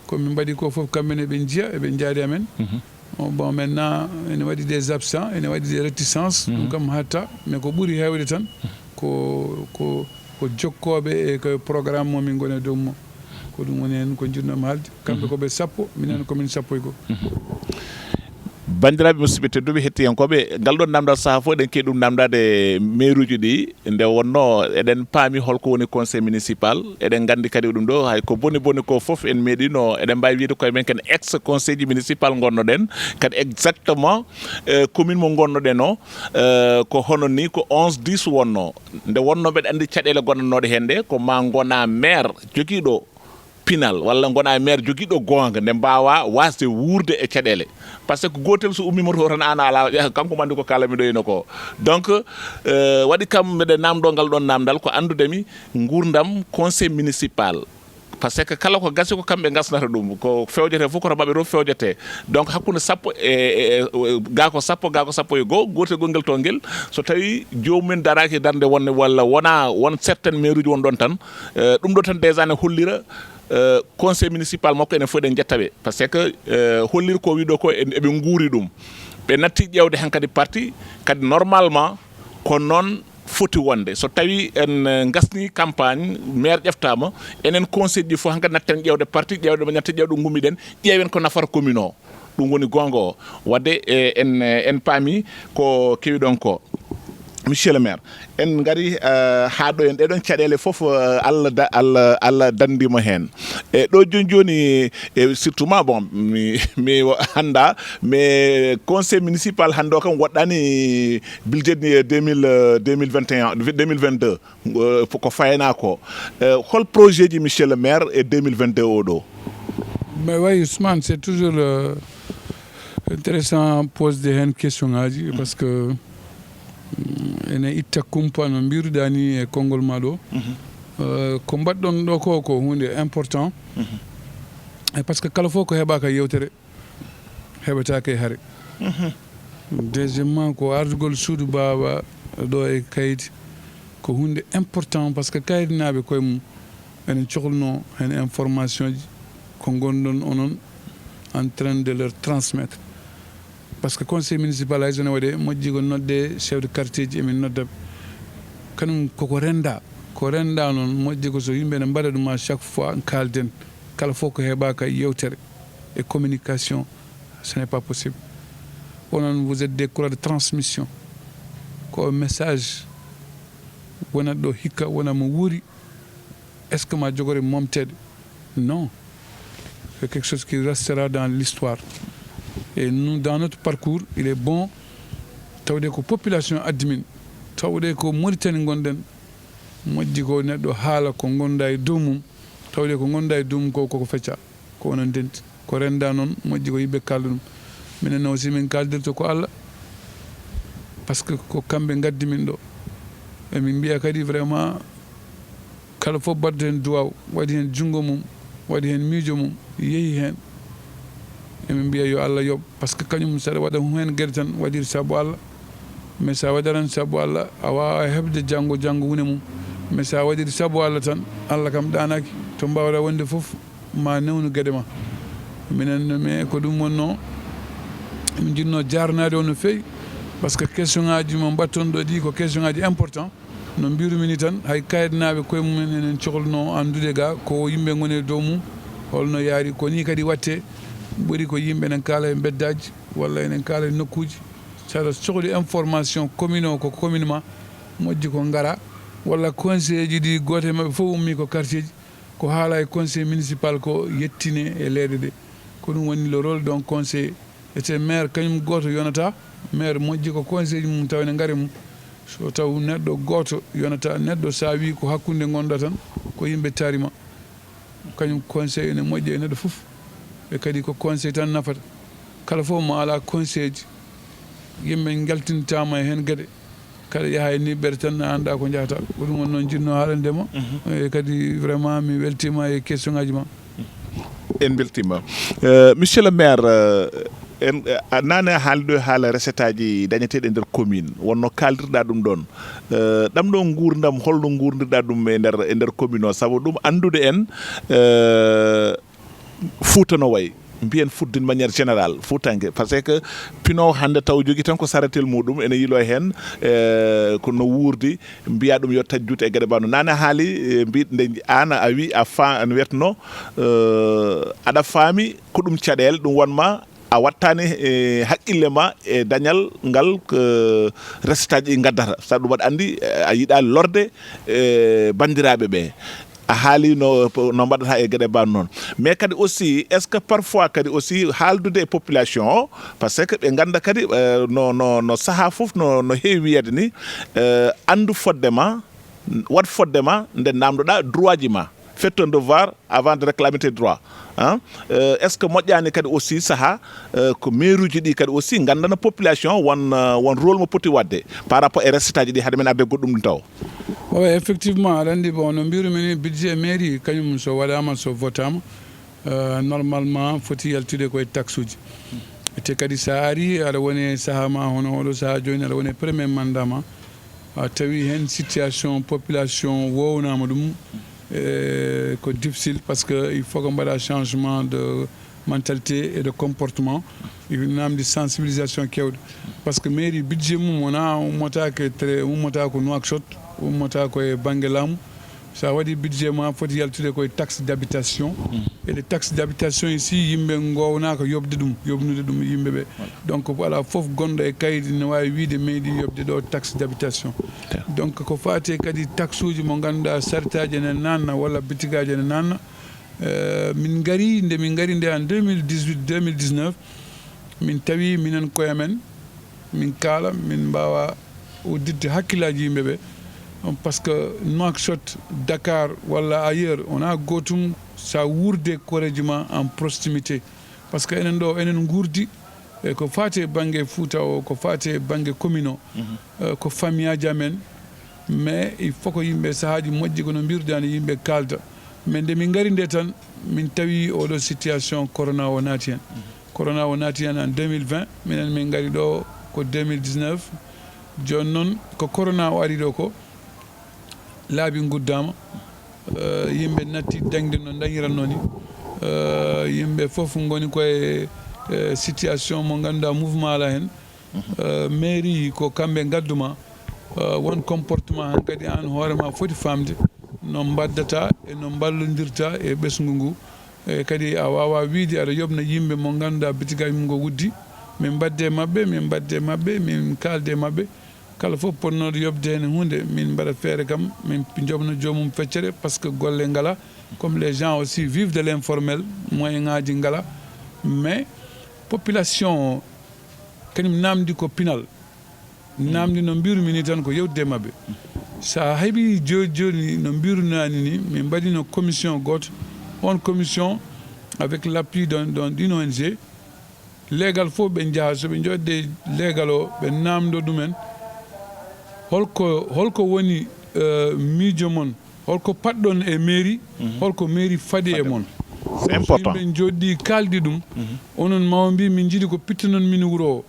komin mbaɗi ko fof kamɓene ɓe jiiya eɓe jaari amen bon maintenant ene waɗi des absents ene waɗi des réticences ɗum kam hatta mais ko ɓuuri hewde tan ko jokkoɓe e ko programme momin gone dow mo ko ɗum woni hen ko jinnomi haalde kamɓe koɓe 10 minen komin 10 bandiraɓe musidɓe tedduɓe hettiyankoɓe ngal ɗon namdal saaha fof eɗen keeɗi ɗum namdade maire uji ɗi nde wonno eɗen paami holko woni conseil municipal eɗen gandi kadi ɗum ɗo hay ko boni ko foof en meeɗino eɗen mbawi wiide koye men ken ex conseil ji municipal gonnoɗen kadi exactement commune mo gonnoɗen o ko hono ni ko 11-10 wonno nde wonno mbeɗa andi caɗele gonnanoɗe hen ɗe ko ma gona maire joguiɗo pinal walla gona maire jogiiɗo gonga nde mbawa wasde wuurde e caɗele par ce que gotel so ummima to tan an ala kanko mandi ko kala mi ɗoyino ko donc waɗi kam mbeɗe namdo ngal ɗon namdal ko andudemi gurdam conseil municipal par ce que kala ko gasi ko kamɓe gasnata ɗum ko fewjete fof koto mabɓe to fewjete donc hakkude sappo ga ko sappo e goho gotel gonguel to guel so tawi jomumen daraki darde wonne walla won certaine maire uji won ɗon tan ɗum ɗo tan déjà ne hollira conseil municipal makko enen fof eɗen jettaɓe par ce que holliri ko wiɗo ko eɓe guuri ɗum ɓe natti ƴewde hen kadi parti kadi normalement ko noon foti wonde so tawi en gasni campagne maire ƴeftama enen conseil ji fof hankadi natten ƴewde parti ƴewde natten ƴewde gummiɗen ƴeewen ko nafata commune o ɗum woni gonga o wadde en paami ko kewi ɗon ko monsieur le maire en gari ha ɗo en ɗeɗon caɗele foof Allah dandima hen e ɗo joni surtout ma bon mi handa mais conseil municipal hande o kam waɗɗani budget 2022 ko fayna ko hol projet ji monsieur le maire e 2022 o ɗo. Mais oui, Ousmane, c'est toujours intéressant pose des questions parce que ene itta kumpa no mbiruɗa ni e konngol ma ɗo ko mbaɗɗon ɗo ko hunde important par ce que kala fof ko heɓaka yewtere heɓetake haare deuxièmement ko ardugol suudu baba ɗo e kayit ko hunde important par ce que kayitinaɓe koye mum enen cohluno hen information ji ko gonɗon onon en train de leur transmettre par ce que conseil municipal hay sone waɗe moƴƴi ko nodde chef de quartier ji emin nodda kanum koko renda noon moƴƴi ko so yimɓe ne mbaɗa ɗum à chaque fois kalden kala fof ko heɓaka yewtere et communication ce n'est pas possible onon vous êtes des courroies de transmission ko message wonat ɗo hikka wona mo wuuri est ce que ma jogore momtede non c'est quelque chose qui restera dans l'histoire. Et nous, dans notre parcours, il est bon tawde ko population admin tawde ko Mauritanie gonden moƴƴi ko neɗɗo haala ko gonda e dow mum tawde ko gonda e dow mum koko fecca ko onon denti ko renda noon moƴƴi ko yimɓe kalda ɗum minen aussi min kaldirta ko Allah par ce que ko kamɓe gaddi min ɗo emin mbiya kadi vraiment kala fof baddo hen duwaw waɗi hen jungo mum waɗi hen miijo mum yeehi hen emin mbiya yo Allah yoɓ par ce que kañum saɗa waɗa hen gueɗe tan waɗir saabu Allah mais sa waɗaran saabu Allah a wawa heɓde janggo wune mum mais sa waɗiri saabu Allah tan Allah kam ɗanaki to mbawɗa wonde foof ma newnu gueɗe ma minen mais ko ɗum wonno min jinno jarnade o no fewi par ce que question ngaji mo mbatton ɗo ɗi ko question ngaji important no mbirumini tan hay kayitnaɓe koye mumen enen cohluno andude ga ko yimɓe goni e dow mum holno yaari ko ni kadi watte ɓuri ko yimɓe enen kaala e beddaji walla enen kaala e nokkuji saɗa cohli information commune o ko commune ma moƴƴi ko ngara walla conseil ji ɗi gote mabɓe fof ummi ko quartier ji ko haala e conseil municipal ko yettine e leyɗe ɗe ko ɗum woni le rôle donc conseil ete maire kañum goto yonata maire moƴƴi ko conseil ji mum taw ene gaari mum so taw neɗɗo goto yonata neɗɗo sa wi ko hakkude gonɗa tan ko yimɓe tarima kañum conseil ene moƴƴi e neɗɗo fof ɓe kadi ko conseil tan nafata kala fof mo ala conseil ji yimɓe galtintama e hen gueɗe kada yaha e niɓɓere tan anda ko jahata ko ɗum won noon jinno haalandema e kadi vraiment mi weltima e question ngaji ma en beltima monsieur le maire en nane haalde haala recette aji dañeteɗe e nder commune wonno kaldirɗa ɗum ɗon ɗam ɗo gurdam holno gurdirɗa ɗum e nder commune o saabu ɗum andude en Fouta no wayi mbiyen Fouta d'une manière générale Foutangue par ce que pino hande taw jogui tan ko saratel muɗum ene yilo hen ko no wuurdi mbiya ɗum yo tajjute e gueɗe bano nane haali mbiɗe an a wi an wiyatno aɗa faami ko ɗum caɗele ɗum wonma a wattani haqqille ma e dañal ngal recette aji ɗi gaddata saɗa ɗum waɗa andi a yiiɗa lorde bandiraɓe ɓe a haali no mbaɗata e gueɗe ban noon mais kadi aussi est ce que parfois kadi aussi haaldude e population o par ce que ɓe ganda kadi no saaha foof no heewi wiyede ni andu foddema wat foddema nde namdoɗa droit ji ma fais ton devoir avant de réclamer tes droits hein est ce que moƴƴani kadi aussi saha ko maire uji ɗi kadi aussi gandana population won rôle mo poti wadde par rapport e recetaji ɗi hade men abbe goɗɗum ɗum taw. Oui, effectivement aɗa andi bon no mbirumini budget mairie kañum so waɗama so votama normalement foti yaltude koye taxe uji te kadi sa ari aɗa woni saaha ma hono oɗo saaha joni aɗa woni premier mandat ma tawi hen situation population wownama ɗum ko difficile parce que il faut que mbaɗa changement de mentalité et de comportement namdi sensibilisation kewɗo par ce que mairie budget mum wona ummotake très ummota ko Nouakchott ummota koye banggue laamu sa waɗi budget ma foti yaltude koye taxe d'habitation et les taxes d'habitation ici yimɓe gownaka yobde ɗum yobnude ɗum yimɓeɓe donc voilà foof gonɗo e kaydi ne wawi wiide meeɗi yobde ɗo taxe d'habitation donc ko fate kadi taxe uji mo ganduɗa sartaji ene nanna walla bitigaji ene nanna min gari nde en 2018 2019 min tawi minen koye men min kaala min mbawa udditde hakkillaji yimɓeɓe parce que Nouakchott Dakar walla ailleurs on a gotum sa wurde koreji ma en proximité parce que enen ɗo enen gurdi ko fate banggue Fouta o ko fate banggue commune o ko famille amen mais il faut ko yimɓe sahaji moƴƴi kono mbirudani yimɓe kalda mais nde min gari nde tan min tawi oɗo situation corona o naati hen corona o naati hen en 2020 minen min gari ɗo ko 2019 joni noon ko corona o ari ɗo ko laabi guddama yimɓe natti dañde no dañiranno ni yimɓe foof goni koye situation mo ganduɗa mouvement ala hen mairie ko kamɓe gadduma won comportement han kadi an hoorema foti famde no baddata e no ballodirta e ɓesgu ngu e kadi a wawa wiide aɗa yobna yimɓe mo ganduɗa bitigaji mum go wuddi min badde mabɓe min kalde mabɓe kala fof ponnoɗo yobde hen hunde min mbaɗa feere kam min jobna jomum feccere par ce que golle ngala comme les gens aussi vivent de l'informel moyen ngaji ngala mais population kañum namdi ko pinal namdi no mbirumi ni tan ko yewtude mabɓe sa heeɓi joni no mbirunani ni min mbaɗino commission goto on commission avec l'appui d'une ONG légal fof ɓe jaaha soɓe jodde légal o ɓe namdo ɗumen holko woni miijo mon holko patɗon e mairie holko mairie faadi e mon c'est important yimɓe joddi kaldi ɗum onon mawo mbi min jiiɗi ko pittanon min wuuro o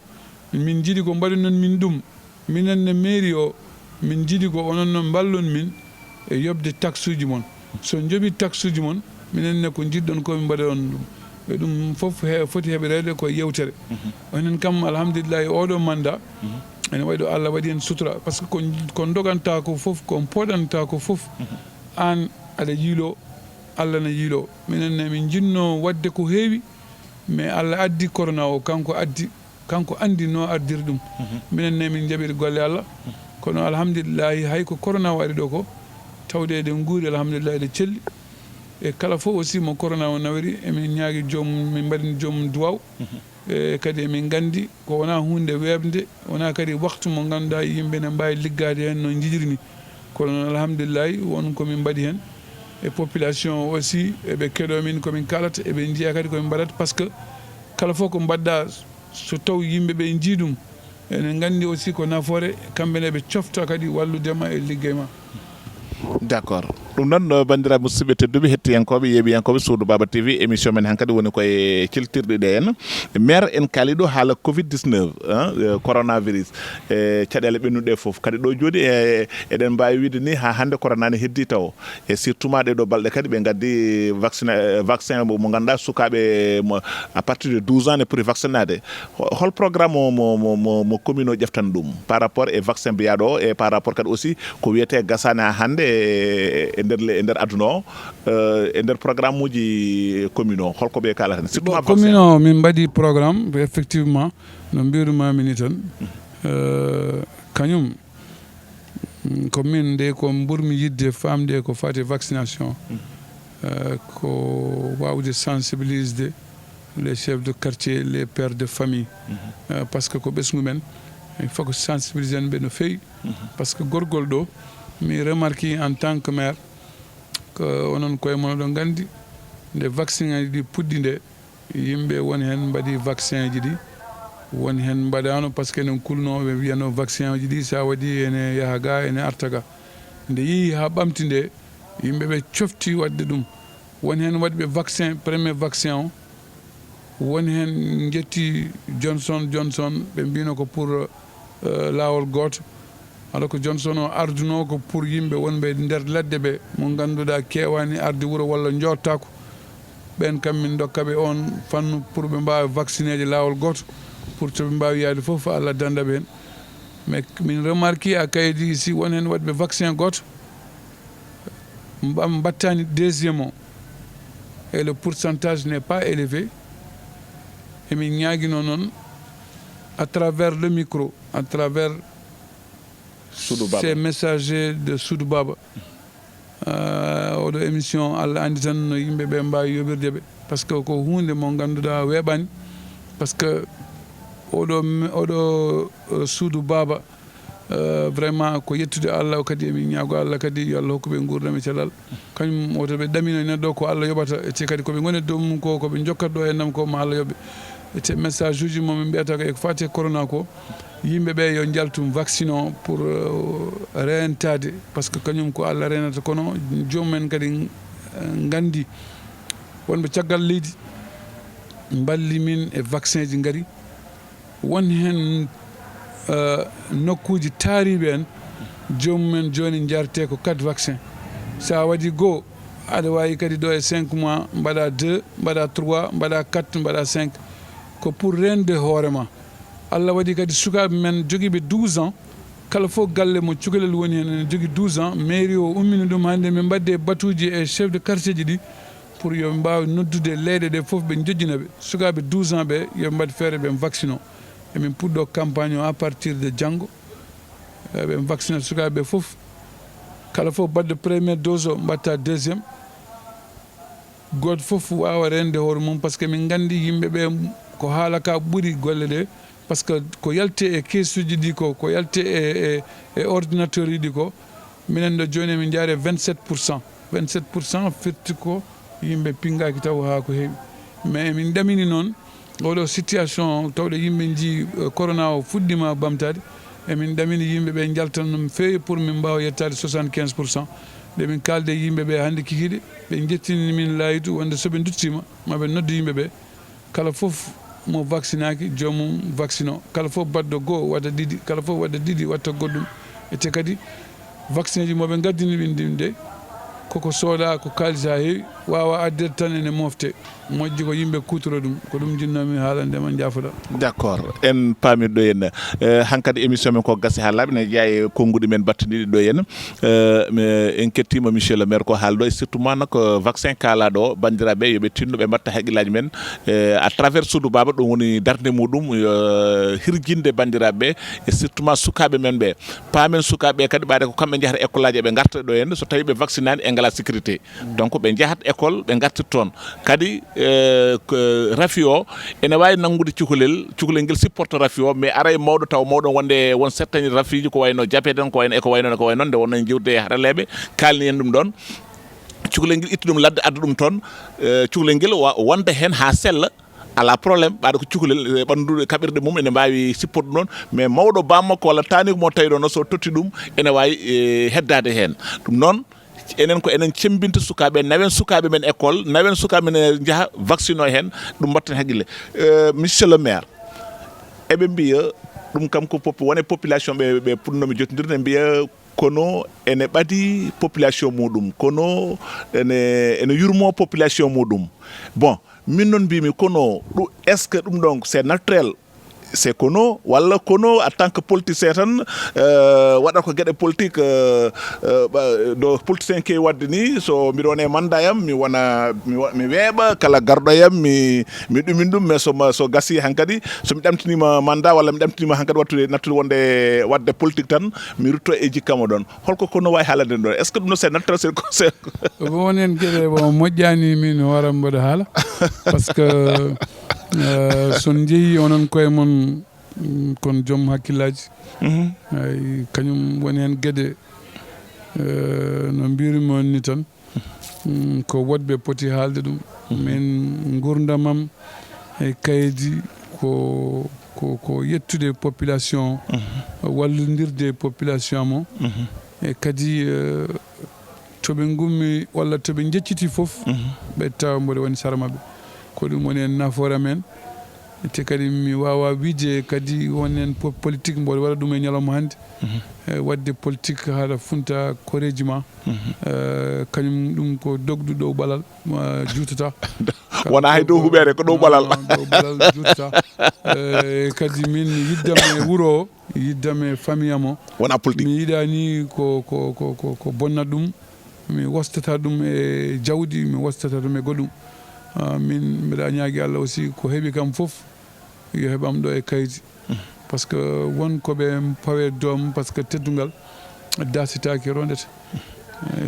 min jiiɗi ko mbaɗanon min ɗum minenne mairie o min jiiɗi ko onon noon ballon min e yobde taxe uji mon so jooɓi taxe uji mon minenne ko jiɗɗon komin mbaɗa on ɗum e ɗum foof foti heɓirede ko yewtere onen kam alhamdulillahi oɗo mandat ene waɗi ɗo Allah waɗi hen sutura par ce que ko doganta ko foof ko poɗanta ko foof an aɗa yiilo Allah ne yiilo minenne min jinno wadde ko heewi mais Allah addi corona o kanko andi no ardiri ɗum minenne min jaɓiri golle Allah kono alhamdulillahi hay ko corona o ari ɗo ko tawde eɗen guuri alhamdulillahi eɗe celli e kala fof aussi mo corona o nawiri emin ñaagui joomum min mbaɗini joomum duwaw e kadi emin gandi ko wona hunde webde wona kadi waktu mo ganduɗa yimɓe ne mbawi liggade hen no jiɗiri ni kono noon alhamdulillahi won komin mbaɗi hen e population aussi eɓe keeɗo min komin kalata eɓe jiiya kadi komin mbaɗata par ce que kala fof ko mbaɗɗa so taw yimɓeɓe jii ɗum enen gandi aussi ko nafoore kamɓene ɓe cofta kadi walludema e liggey ma d'accord ɗum noon bandiraɓe musidɓe tedduɓe hettiyankoɓe yeeɓiyankoɓe Suudu Baba TV émission men hankkadi woni koye celtirɗe ɗe en maire en kaali ɗo haala covid 19 coronavirus e caɗele ɓennuɗe foof kadi ɗo joni eɗen mbawi wiide ni ha hande corona ne heddi taw e surtout ma ɗeɗo balɗe kadi ɓe gaddi vaccin mo ganduɗa sukaɓe à partir de 12 ans ne poti vaccinade hol programme mo commune o ƴeftan ɗum par rapport e vaccin mbiyaɗo o e par rapport kadi aussi ko wiyete gasane ha hande e nder aduna o e nder programme uji commune o holko ɓe kalata surtout commune o min mbaɗi programme effectivement no mbirumami ni tan kañum ko min nde ko ɓurmi yidde famde ko fati vaccination ko wawde sensibiliser les chefs de quartier les pères de famille par ce que ko ɓesgu men il faut que sensibiliser ɓe no fewi par ce que gorgol ɗo mi remarque en tant que maire ko onon koye mon ɗo nganndi nde vaccin aji ɗi puɗɗi nde yimɓe woni heen mbaɗi vaccin ji ɗi woni heen mbaɗaano par ce que enen kulnooɓe wiyano vaccin ji ɗi sa waɗi ene yaha ga ene arta ga nde yii haa ɓamti nde yimɓe ɓe cofti waɗde ɗum woni heen waɗɓe vaccin premier vaccin o woni heen jetti Johnson ɓe mbino ko pour laawol gooto alors que Johnson o ardunoo ko pour yimɓe wonɓe nder ladde ɓe mo ngannduɗaa keewaani arde wuro walla jottaako ɓen kam min dokkaɓe on fannu pour ɓe mbaawa vaccineeje laawol gooto pour to ɓe mbaawi yaade fof Allah danda ɓe heen mais min remarqué a kayidi ici woni heen waɗɓe vaccin gooto mbattani deuxiéme o et le pourcentage n'est pas élevé emin ñaaguino noon à travers le micro à travers ces messagers de Soudou Baba oɗo émission Allah andi tan no yimɓe ɓe mbawi yoɓirde ɓe par ce que ko hunde mo ganduɗa weeɓani par ce que oɗo Soudou Baba vraiment ko yettude Allah kadi emin ñaago Allah kadi yo Allah hokkuɓe gurdam e cellal kañum oto ɓe ɗamino neɗɗo ko Allah yoɓata ete kadi koɓe goni dow mum ko koɓe jokkat ɗo ennam ko ma Allah yoɓɓe ete message uji momin mbiyata ko eko fati corona ko yimɓe ɓe yo jaltum vaccine o pour rentade par ce que kañum ko Allah renata kono jomumen kadi gandi wonɓe caggal leydi balli min e vaccin ji ngari won hen nokkuji taariɓe en jomumen joni jarte ko 4 vaccin sa waɗi goo aɗa wawi kadi ɗo e 5 mois mbaɗa 2 mbaɗa 3 mbaɗa 4 mbaɗa 5 ko pour rende hoorema Allah waɗi kadi sukaɓe men joguiɓe 12 ans kala fof galle mo cukalel woni hen ene jogui 12 ans mairie o ummini ɗum hannde min mbadde batuji e chef de quartier ji ɗi pour yo mbawi noddude leyɗe ɗe fof ɓe jojjinaɓe sukaɓe 12 ans ɓe yo mbaɗ feere ɓe vaccine o emin puɗɗo campagne o à partir de janggo ɓe vaccine sukaɓe fof kala fof badde première dose o mbatta deuxiéme goto fof wawa rende hoore mum par ce que min gandi yimɓeɓe ko haala ka ɓuuri golle ɗe par ce que ko yalte e kesuji ɗi ko yalte e ordinateur uji ko minen ɗo joni min jaari 27% firti ko yimɓe pingaki taw ha ko heewi mais min ɗamini noon oɗo situation tawɗo yimɓe ji corona o fuɗɗima bamtade emin ɗamini yimɓe ɓe jaltan no feewi pour min mbawa yettade 75% nde min kalde yimɓe ɓe hannde kikiɗe ɓe jettini min laayitu wonde soɓe duttima maɓe noddu yimɓe ɓe kala fof mo vaccinaki jomum vaccine o kala fof badɗo goho waɗa ɗiɗi kala fof waɗa ɗiɗi watta goɗɗum ete kadi vaccine ji moɓe gaddini ɓin ɗin de koko sooda ko kalis ha heewi wawa addede tan ene mofte moƴƴi ko yimɓe kutoro ɗum ko ɗum jinnomi haalandema jaafoɗa d' accord en pamirɗo henna hankkadi émission men ko gasi ha laaɓi ne jeeya e konnguɗi men battidiɗi ɗo henna en kettima monsieur le maire ko haalɗo e surtout ma ko vaccin kalaɗo o bandiraɓe yooɓe tinno ɓe mbatta haqqillaji men à travers Soudou Baba ɗum woni darde muɗum hirjinde bandiraɓeɓe e surtout ma sukaɓe men ɓe paamen sukaɓeɓe kadi ɓaade ko kamɓe jahata école aji ɓe garta ɗo henna so tawi ɓe vaccinani e ngala sécurité donc ɓe jahat école ɓe gartit toon kadi rafi o ene wawi nanggude cukalel ngel supporte rafi o mais ara e mawɗo taw mawɗo wonde won certaine rafiji ko wayno japeten ko wayno eko wayno nde wonno jiwde e haraleɓe kalni hen ɗum ɗon cukalel ngel itta ɗum ladde adda ɗum toon cukalel ngel wonda hen ha sella ala probléme ɓaade ko cukalel ɓanndude kaɓirɗe mum ene mbawi sipporɗe ɗum ɗon mais mawɗo bammakko walla taniko mo tawi ɗo no so totti ɗum ene wawi heddade hen ɗum noon enen ko enen cembinta sukaɓe nawen sukaɓe men école nawen sukaɓe men jaaha vaccine o hen ɗum mbatten haqqille monsieur le maire eɓe mbiya ɗum kam ko wone population ɓe puɗnomi jottodirde ne mbiya kono ene ɓaadi population muɗum kono ene yurmo population muɗum bon min noon mbimi kono est ce que ɗum ɗon c'est naturel c'est kono walla kono en tant que politicien tan waɗata ko gueɗe politique ɗo politicien kewi wadde ni so mbiɗa wona e mandat yam mi weeɓa kala garɗo yam mi ɗumin ɗum mais so gasi hankkadi somi ɗamtinima mandat walla mi ɗamtinima hankkadi nattude wadde politique tan mi rutto e jikkama ɗon holko kono wawi haalande ɗon est ce que ɗum no c'est naturel c'est wonen gueɗe bon moƴƴani min horam mboɗo haala par ce que son jeeyi onon koye mon kon joom hakkillaji ay kañum woni hen gueɗe no mbirumi on ni tan ko woɗɓe poti haalde ɗum min gurdamam e kaydi ko yettude population wallodirde population mo e kadi toɓe gummi walla toɓe jecciti fof ɓe tawa mboɗo woni sara mabɓe ko ɗum woni en nafoore men te kadi mi wawa wiide kadi wonen politique mboɗo waɗa ɗum e ñalawma hannde wadde politique haɗa funta koreji ma kañum ɗum ko dogdu dow ɓalal juutata wona hay dow huɓere ko dow ɓalal dow ɓalal juutata kadi min yiddam e wuuro o yiddam e famille am o wona politique mi yiɗani ko bonna ɗum mi wostata ɗum e jawdi mi wostata ɗum e goɗɗum min mbiɗa ñaagui Allah aussi ko heeɓi kam fof yo heɓam ɗo e kaydi par ce que wonkoɓe pawe doom par ce que teddugal dasitaki rondete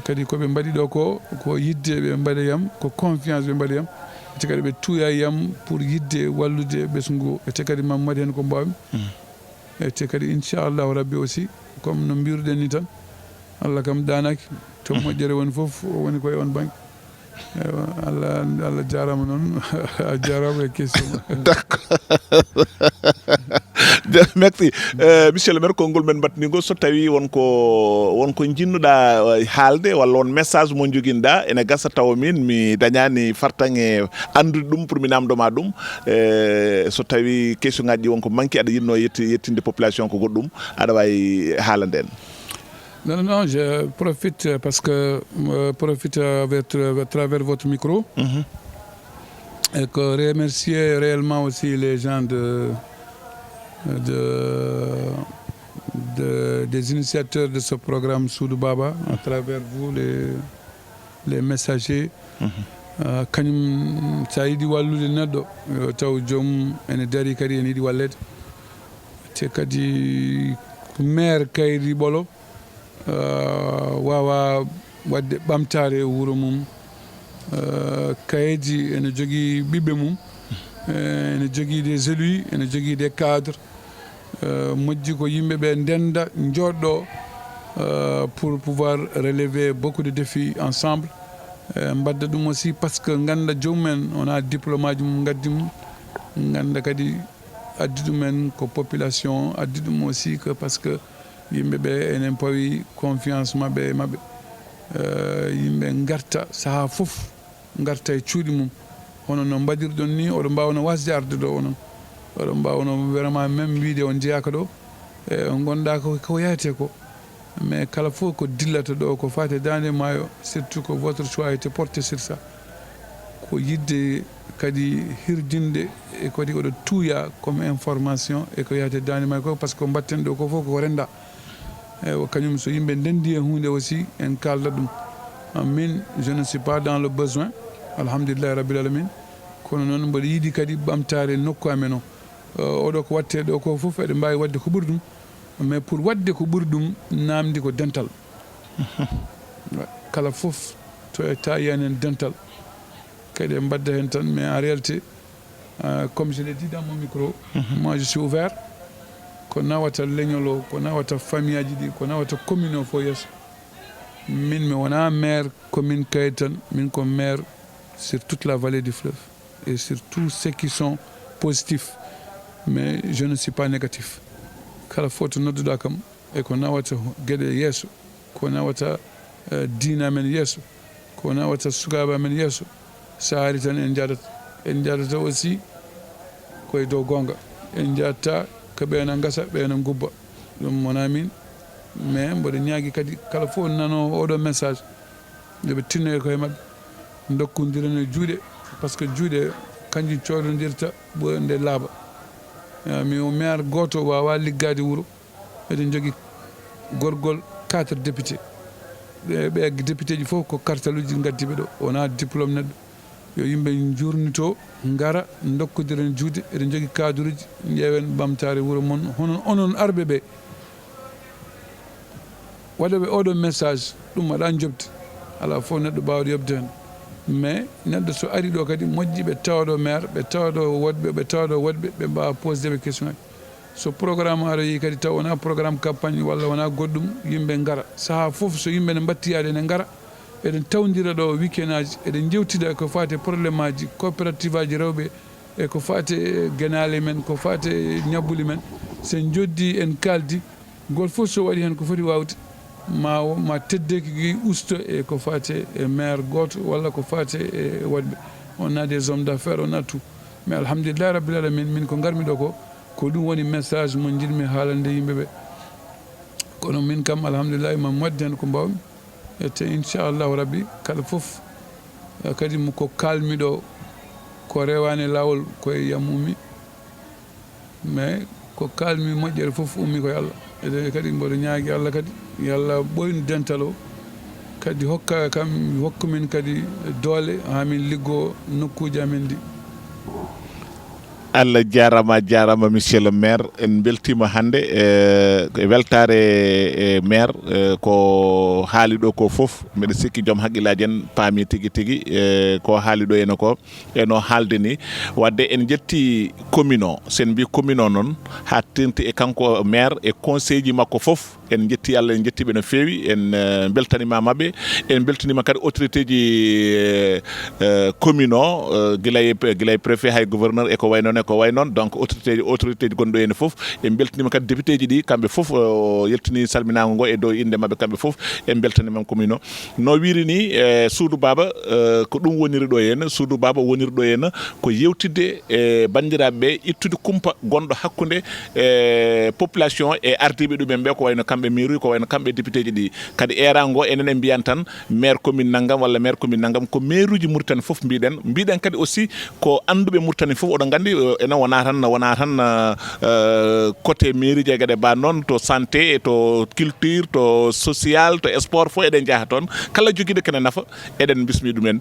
kadi koɓe mbaɗi ɗo ko yidde ɓe mbaɗa yam ko confiance ɓe mbaɗa yam ete kadi ɓe tuuya yam pour yidde wallude ɓesgu ete kadi mami waɗi hen ko mbawmi ete kadi inchallahu rabbi aussi comme no mbiruɗen ni tan Allah kam danaki to moƴƴere woni foof o woni koye on banggue Allah jarama noon a jarama e question d'accord merci monsieur le maire konngol men mbatnigo so tawi wonko jinnuɗa haalde walla on message mo joguinoɗa ene gasa taw min mi dañani fartange andude ɗum pour mi namdoma ɗum so tawi question ngaji ɗi wonko manque aɗa yinno yettinde population ko goɗɗum aɗa wawi haalanden Non, je profite parce que profite à travers votre micro et que remercier réellement aussi les gens des initiateurs de ce programme Soudou Baba à travers vous les messagers. Kañum sa yiɗi wallude neɗɗo taw joomum ene daari kadi ene yiɗi wallede te kadi maire Kayri Ɓolo wawa wadde ɓamtare e wuuro mum kayeji ene jogui ɓiɓɓe mum ene jogui des élus ene jogui des cadres moƴƴi ko yimɓeɓe ndenda jooɗɗo pour pouvoir relever beaucoup de défis ensemble mbadda ɗum aussi par ce que ganda jomumen wona diplomaji mum gaddi mum ganda kadi addi ɗumen ko population addi ɗum aussi que par ce que yimɓeɓe enen pawi confiance mabɓe e mabɓe yimɓe garta saaha fof garta e cuuɗi mum hono no mbaɗirɗon ni oɗo mbawno wasde arde ɗo onon oɗo mbawno vraiment même wiide on jeeyaka ɗo e gonɗa ko yeyate ko mais kala fof ko dillata ɗo ko fate dande maayo surtout que votre choix a été porté sur ça ko yidde kadi hirdinde e kadi oɗo tuuya comme information e ko yeyate dande maayo ko par ce que mbatten ɗo ko fof ko renda eywa kañum so yimɓe ndendi e hunde aussi en kalda ɗum min je ne suis pas dans le besoin alhamdulillahi rabbil alamin kono noon mboɗo yiiɗi kadi ɓamtare nokku amen o oɗo ko watte ɗo ko fof eɗe mbawi wadde ko ɓuuri ɗum mais pour wadde ko ɓuuri ɗum namdi ko dental kala fof to e tawi hen dental kadi e mbadda hen tan mais en réalité comme je l'ai dit dans mon micro moi je suis ouvert ko nawata leñol o ko nawata famille aji ɗi ko nawata commune o fo yesso min mi wona maire commune Kayri tan min ko maire sur toute la vallée du fleuve et sur tous ceux qui sont positifs mais je ne suis pas négatif kala fof to nodduɗa kam e ko nawata gueɗe yesso ko nawata diina men yesso ko nawata sukaɓe men yesso sa ari tan en jadata aussi koye dow gonga en jatta ko ɓeena gasa ɓeena gubba ɗum wona min mais mboɗo ñaagui kadi kala fof nano oɗo message ndeɓe tinnoye koye mabɓe dokkodiren e juuɗe par ce que juuɗe kanƴi cododirta ɓoya nde laaɓa mi o maire goto wawa liggade wuuro eɗen jogui gorgol 4 député ɓe député ji fof ko kartaluji gaddiɓe ɗo wona diplôme neɗɗo yo yimɓe jurnito gara dokkodiren juuɗe eɗen jogui cadre uji ƴeewen ɓamtare wuuro moon hono onon arɓe ɓe waɗoɓe oɗo message ɗum waɗa jobde ala fof neɗɗo mbawɗo yobde hen mais neɗɗo so ari ɗo kadi moƴƴi ɓe tawaɗo maire ɓe tawaɗo woɗɓe ɓe tawaɗo woɗɓe ɓe mbawa posedeɓe question ngaji so programme aroyi kadi taw wona programme campagne walla wona goɗɗum yimɓe gara saaha fof so yimɓe ne battiyade ne gara eɗen tawdira ɗo weekend aji eɗen jewtida ko fati probléme aji coopérative aji rewɓe e ko fati guenale men ko fati ñabbuli men sen joddi en kaldi gol fof so waɗi hen ko foti wawde ma teddeki usto e ko fati e maire goto walla ko fati e waɗɓe on a des hommes d'affaires on a tout mais alhamdulillah rabbil alamin min ko garmi ɗo ko ɗum woni message mo jiɗmi haalande yimɓeɓe kono min kam alhamdulillah ma modde hen ko mbawmi ete inchallahu rabbi kala foof kadi ko kalmi ɗo ko rewani lawol koye yam ummi mais ko kalmi moƴƴere foof ummi koye Allah ede kadi mboɗo ñaagui Allah kadi yo Allah ɓoynu dental o kadi hokka kam hokkumin kadi doole ha min liggo nokkuji amen ɗi Allah jarama monsieur le maire en beltima hande e weltare maire ko haali ɗo ko foof mbeɗa sikki joom haqqillaji en paami tigui ko haali ɗo ene ko eno haalde ni wadde en jetti commune o sen mbi commune o noon ha tenti e kanko maire e conseil ji makko foof en jetti Allah en jettiɓe no fewi en beltanima mabɓe en beltanima kadi autorité ji commune o guilay préfet hay gouverneur e ko way noon ko way noon donc autorité ji gonɗo ene foof en beltanima kadi député ji ɗi kamɓe foof yaltini salminago ngo e dow inde mabɓe kamɓe foof en beltanimam commune o no wiiri ni Soudou Baba ko ɗum woniri ɗo henna Soudou Baba woniri ɗo henna ko yewtidde e bandiraɓeɓe ittude kumpa gonɗo hakkude population e ardiɓe ɗumen ɓe ko wayno kamɓe mairie ko wayno kamɓe député ji ɗi kadi erago enen en mbiyan tan maire commune naggam walla maire commune naggam ko maire uji Mauritanie foof mbiɗen kadi aussi ko anduɓe Mauritanie foof oɗon gandi enen wona tan côté mairie je gueɗe ba noon to santé to culture to social to sport fof eɗen jaaha toon kala joguiɗo kene nafa eɗen bismi ɗumen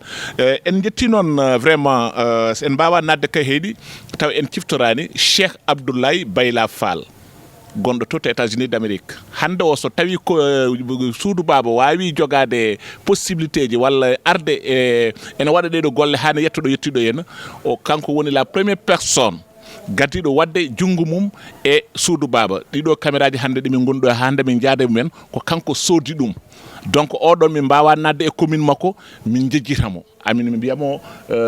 en jetti noon vraiment en mbawa nadde kay heeɗi taw en ciftorani Cheikh Abdoulaye Bayla Fall gonɗo to États-Unis d'Amérique hande o so tawi ko Soudou Baba wawi jogade possibilité ji walla arde ene waɗa ɗeɗo golle hane yettoɗo yettiɗo henna o kanko woni la première personne gaddiɗo wadde junggo mum e Soudou Baba ɗiɗo caméra ji hande ɗimin gonɗo hande min jaada mumen ko kanko soodi ɗum donc oɗon min mbawa nadde e commune makko min jejjitamo amin mi mbiyamo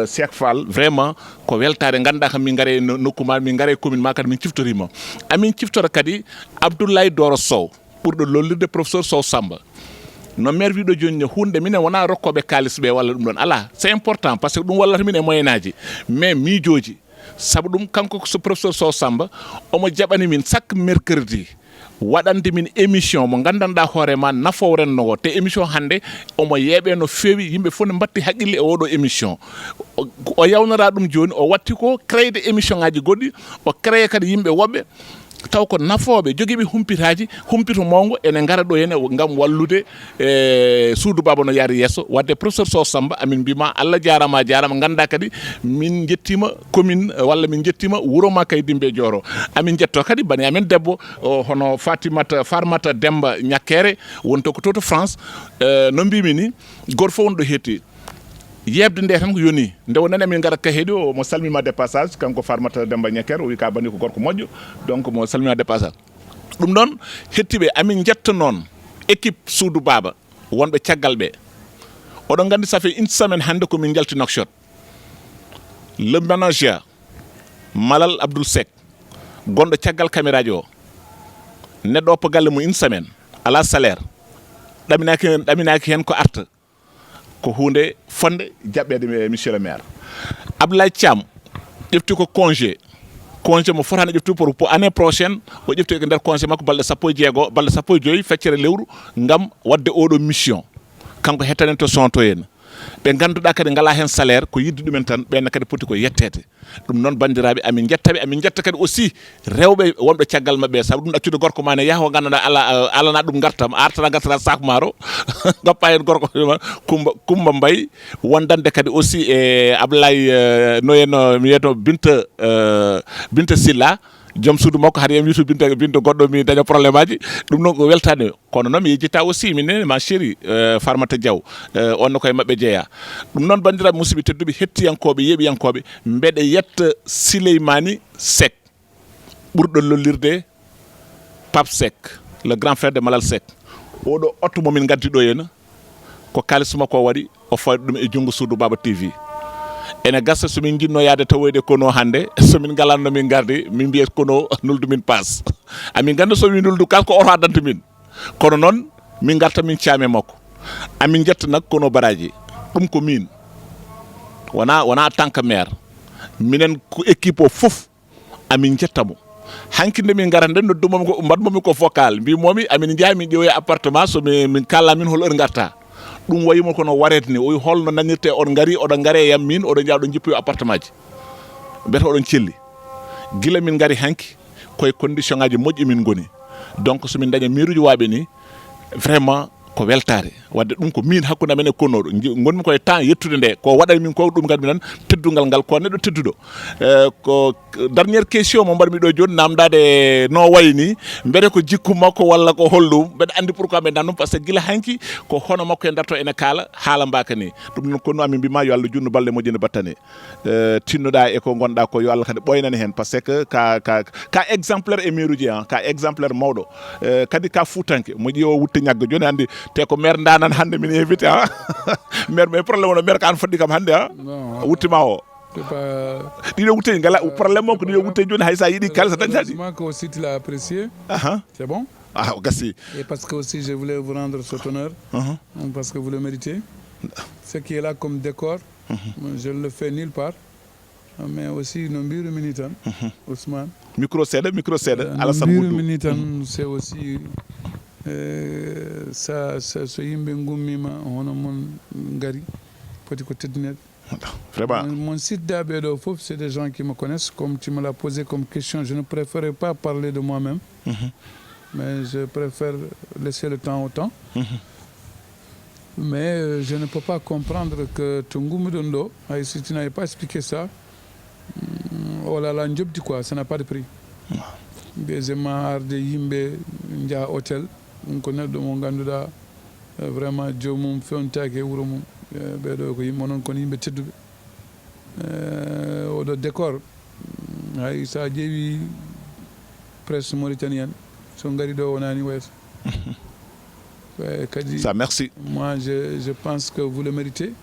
Cheikh Fall vraiment ko weltare ganda kam min gaare nokku ma min gaare commune ma kadi min ciftorima amin ciftora kadi Abdoulaye Doro Sow ɓurɗo lollirde professeur Sow Samba no maire wiɗo joni hunde minen wona rokkoɓe kalis ɓe walla ɗum ɗon ala c'est important par ce que ɗum wallata min e moyen aji mais miijoji saabu ɗum kanko so professeur Sow Samba omo jaɓani min chaque mercredi waɗande min émission mo gandanɗa hoorema nafowo renno o te émission hande omo yeeɓe no fewi yimɓe fof ne mbatti haqqille e oɗo émission o yawnora ɗum joni o watti ko créede émission ngaji goɗɗi o créé kadi yimɓe woɓɓe taw ko nafoɓe joguiɓe humpito mawgo ene gara ɗo henne gam wallude Soudou Baba no yaari yesso wadde professeur Sow Samba amin mbima Allah jarama ganda kadi min jettima commune walla min jettima wuuro ma kay Dimbe Dioro amin jetto kadi bani amen debbo hono Farmata Demba Ñakkere wonto ko to France no mbimi ni goto fof wonɗo hetti yebde nde tan ko yoni nde wonani min gara ka heeɗi o mo salmima de passage kanko Farmata Demba Ñakkere o wi ka bani ko gorko moƴƴo donc mo salmima de passage ɗum noon hettiɓe amin jetta noon équipe Soudou Baba wonɓe caggal ɓe oɗon gandi ça fait une semaine hande komin jalti Nouakchott le manager Malal Abdoul Seck gonɗo caggal caméraji o neɗɗo oppo galle mum une semaine ala salaire ɗaminaki hen ko arta ko hunde fonde jaɓɓede monsieur le maire Abdoulaye Thiam ƴefti ko congé mo fotani ƴeftude pour année prochaine o ƴefti ko nder congé makko balɗe sappo e joyyi feccere lewru gam wadde oɗo mission kanko hettanen to son to henna ɓe ganduɗa kadi ngala hen salaire ko yidde ɗumen tan ɓenne kadi poti ko yettede ɗum noon bandiraɓe amin jetta kadi aussi rewɓe wonɓe caggal mabɓe saabu ɗum accude gorko ma ne yaaha o ganduɗa alana ɗum gartam artana gartata sac maro goppa hen gorko Kumba Mbaye wondande kadi aussi e Ablaye noyeno mi wiyete Binta Silla joom suudu makko haade yam witu binta goɗɗo mi daña probléme aji ɗum noon ko weltade kono noon mi yejjita aussi minen ma chéri Farmata Diaw onno koye mabɓe jeeya ɗum noon bandiraɓe musidɓe tedduɓe hettiyankoɓe yeeɓiyankoɓe mbeɗe yetta Souleymani Seck ɓurɗo lollirde Pape Seck le grand frère de Malal Seck oɗo otto momin gaddi ɗo henna ko kalis makko waɗi o fawi ɗum e junngo Suudu Baba TV ene gasa somin jinno yaade tawoyde kono hannde somin galanno min gardi min mbiyet kono nuldu min paas amin ganda somin nuldu kala ko oto addanta min kono noon min garta min caame makko amin jetta nak kono baraji ɗum ko min wona tant que maire minen ko équipe o fof amin jettamo hankinde min gara nden noddumami ko mbaɗmomi ko focal mbimomi amin jeeya min ƴeewoya appartement so min kalla min hol heure garta ɗum wayimo kono warede ni o holno nanirte on gari oɗon gaare yam min oɗon jaa oɗon jippoyo appartement ji mbiyata oɗon celli gila min gari hanki koye condition ngaji moƴƴi min goni donc somin daña miruji waɓe ni vraiment ko weltare wadde ɗum ko min hakkude amen e konnoɗo gonmi koye temps yettude nde ko waɗani min ko ɗum kadi minen teddugal ngal ko neɗɗo tedduɗo ko dernière question mo mbaɗmi ɗo joni namdade no wayi ni mbete ko jikku makko walla ko hollum mbeɗa andi pourquoi ɓe nan ɗum par ce que guila hanki ko hono makko e darto ene kaala haala mbaka ni ɗum noon konno amin mbima yo Allah junnu balɗe moƴƴine battane tinnoɗa e ko gonɗa ko yo Allah kadi ɓoynani hen par ce que ka exemplaire e miruji ka exemplaire mawɗo kadi ka fuutanke mo ƴeewo wutte ñagga joni andi te ko maire danan hande min invité maire mais probléme ono maire ka an foddi kam hande wuttima o ɗiɗo wutte ngala probléme o ko ɗiɗo wutte joni hay sa yiiɗi kalisa dañtadi que aussi tu l'as apprécié c'est bon gassi et parce que aussi je voulais vous rendre cet honneur parce que vous le méritez ce qui est là comme décor je ne le fais nulle part mais aussi no mbirumi ni tan Ousmane micro seeɗa Alassane Woudou mbirumi ni tan c'est aussi so yimɓe gummima hono mon gari foti ko teddinede vraiment mon siddaɓe ɗo fof c'est des gens qui me connaissent comme tu me l'as posé comme question je ne préférais pas parler de moi-même mais je préfère laisser le temps au temps mais je ne peux pas comprendre que to gummiɗon ɗo hay si tu n'avais pas expliqué ça oh là là jobdi quoi ça n'a pas de prix deuxièmement arde yimɓe jaa hôtel ɗum ko neɗɗo mo ganduɗa vraiment jomum fewnitaki e wuuro mum ɓeɗo ko yimɓe noon kono yimɓe tedduɓe oɗo décor hay sa ƴeewi presse mauritanienne so gari ɗo wonani wayata kadi ça merci moi je pense que vous le méritez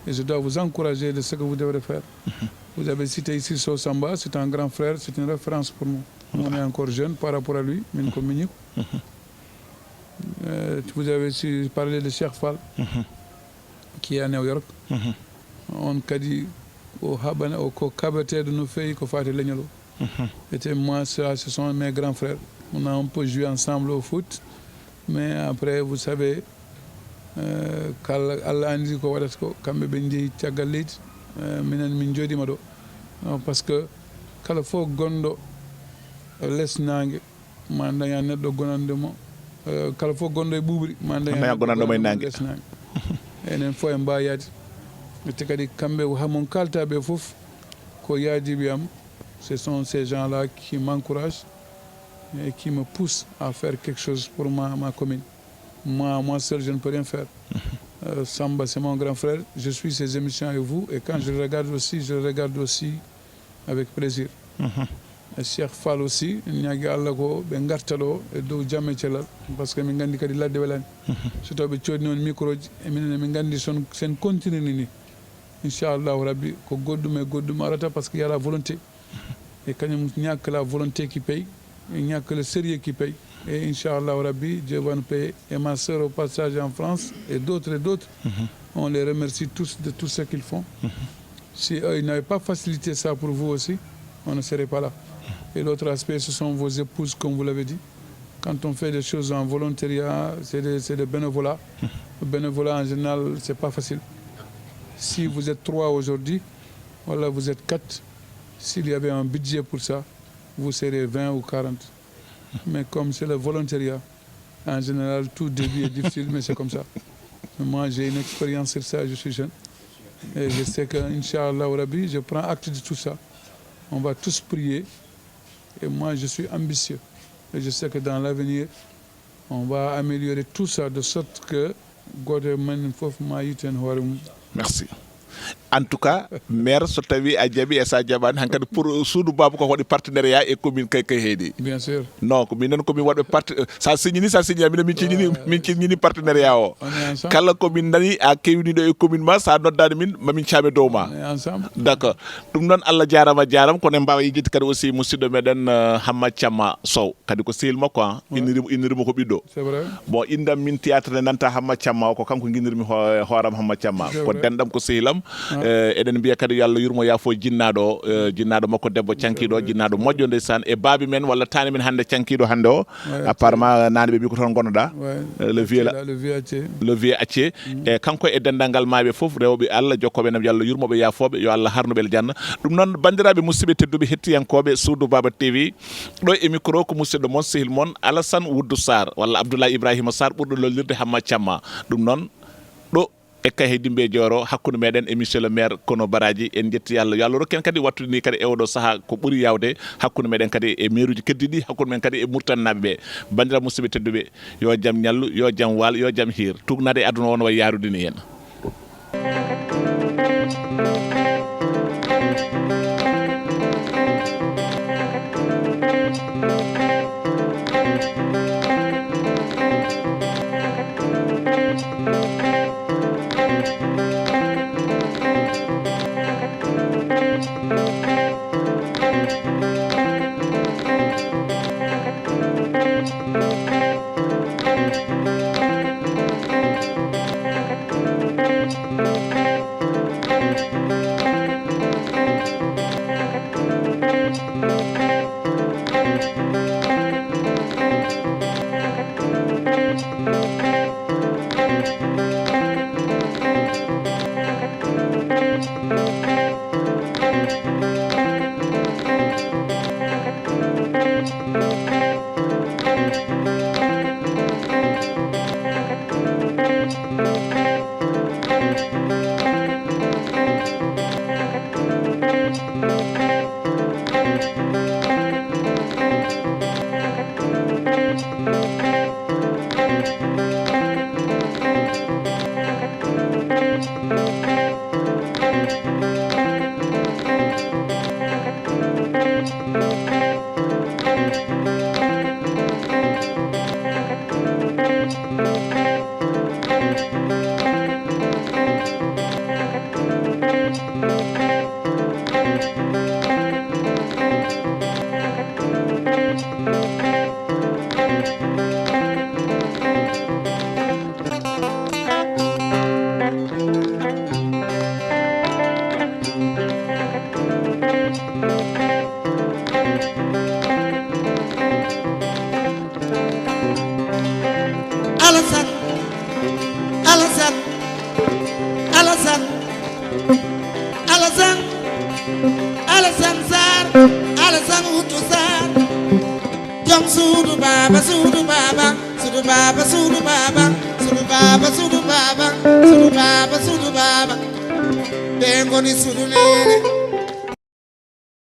et je dois vous encourager de ce que vous devrez faire vous avez cité ici Sow Samba c'est un grand frère c'est une référence pour nous on est encore jeune par rapport à lui min communique vous avez aussi parlé de Cheikh Fall qui est à New York on kadi o haɓana o ko kaɓeteɗo no fewi ko fati leñol o et moi ça ce sont mes grands frères on a un peu joué ensemble au foot mais après vous savez kala Allah andi ko waɗata ko kamɓe ɓe jeeyi caggal leydi minen min jooɗima ɗo par ce que kala fof gonɗo less nangue ma daña neɗɗo gonandemo kala fof gonɗo e ɓuuɓri ma daña gonanɗomo e nangue less nangue enen fof en mbawi yaade te kadi kamɓe hamon kaltaɓe fof ko yaadiɓe am ce sont ces gens là qui m'encouragent et qui me poussent à faire quelque chose pour ma commune moi seul je ne peux rien faire Samba c'est mon grand frère je suis ses émissions avec vous et quand je le regarde aussi avec plaisir Cheikh Fall aussi ñaagui Allah ko ɓe garta ɗo e dow jaam e cellal par ce que min gandi kadi ladde welani so taw ɓe coodni on micro ji e minen min gandi sen continue ni inchallahu rabbi ko goɗɗum arata par ce qu'il y a la volonté et kañum ñak la volonté qui paye et ñak le sérieux qui paye et inchallahu rabbi Dieu va nous payer et ma sœur au passage en France et d'autres on les remercie tous de tout ce qu'ils font si eux ils n'avaient pas facilité ça pour vous aussi on ne serait pas là et l'autre aspect ce sont vos épouses comme vous l'avez dit quand on fait des choses en volontariat c'est des bénévolats le bénévolat en général c'est pas facile si vous êtes 3 aujourd'hui voilà vous êtes 4 s'il y avait un budget pour ça vous serez 20 ou 40 mais comme c'est le volontariat en général tout début est difficile mais c'est comme ça moi j'ai une expérience sur ça je suis jeune et je sais que Inch'Allah Rabbi je prends acte de tout ça on va tous prier et moi je suis ambitieux et je sais que dans l'avenir on va améliorer tout ça de sorte que goto men fof ma yiten hoore mum merci en tout cas maire so tawi a jaaɓi e sa jaɓani hankkadi pour suudu baba ko waɗi partenariat e commune kay heedi bien sûr non ko minen komin waɗɓe sa signini minen min ciñini partenariat o kala komin nani a kewniɗo e commune ma sa noddani min mamin caame dow ma ensemble d' accord ɗum noon Allah jarama kono en mbawa yejjide kadi aussi musidɗo meɗen Hamma Thiamma Sow kadi ko sehil makko innirimo ko ɓiɗɗo c'est vrai bon indam min théâtre ne nanta Hamma Thiamma o ko kanko guinirmi hooram Hamma Thiamma ko denɗam ko sehilam eɗen mbiya kadi yo Allah yurmo yaafo jinnaɗo makko debbo cankiɗo jinnaɗo moƴƴo ndeysan e baabi men walla tani men hande cankiɗo hande o apparemment nane ɓe mbi ko toon gonnoɗa le vieux acce e kanko e dendal ngal maaɓe foof rewɓe Allah jokkoɓe nam yo Allah yurmoɓe yaafoɓe yo Allah harnuɓe janna ɗum noon bandiraɓe musidɓe tedduɓe hettiyankoɓe Suudu Baba TV ɗo e micro ko musidɗo moon sehil moon Alassane Woudou Sarr walla Abdoulaye Ibrahima Sarr ɓurɗo lollirde Hamma Thiamma ɗum noon ɗo e kahe dimbe joro hakkude meɗen e monsieur le maire Kono Baraji en jetti Allah yo Allah rokken kadi wattude ni kadi e oɗo saaha ko ɓuuri yawde hakkude meɗen kadi e maire uji keddiɗi hakkude men kadi e murtannaɓe ɓe bandiraɓe musidɓe tedduɓe yo jaam ñallu yo jaam waal yo jaam hiir tugnade e aduna on way yarude ni hen Alassane Sarr Alassane Woudou Sarr jom Suudu Baba Suudu Baba Suudu Baba Suudu Baba Suudu Baba Suudu Baba Suudu Baba Suudu Baba ɓe ngoni suudu leydi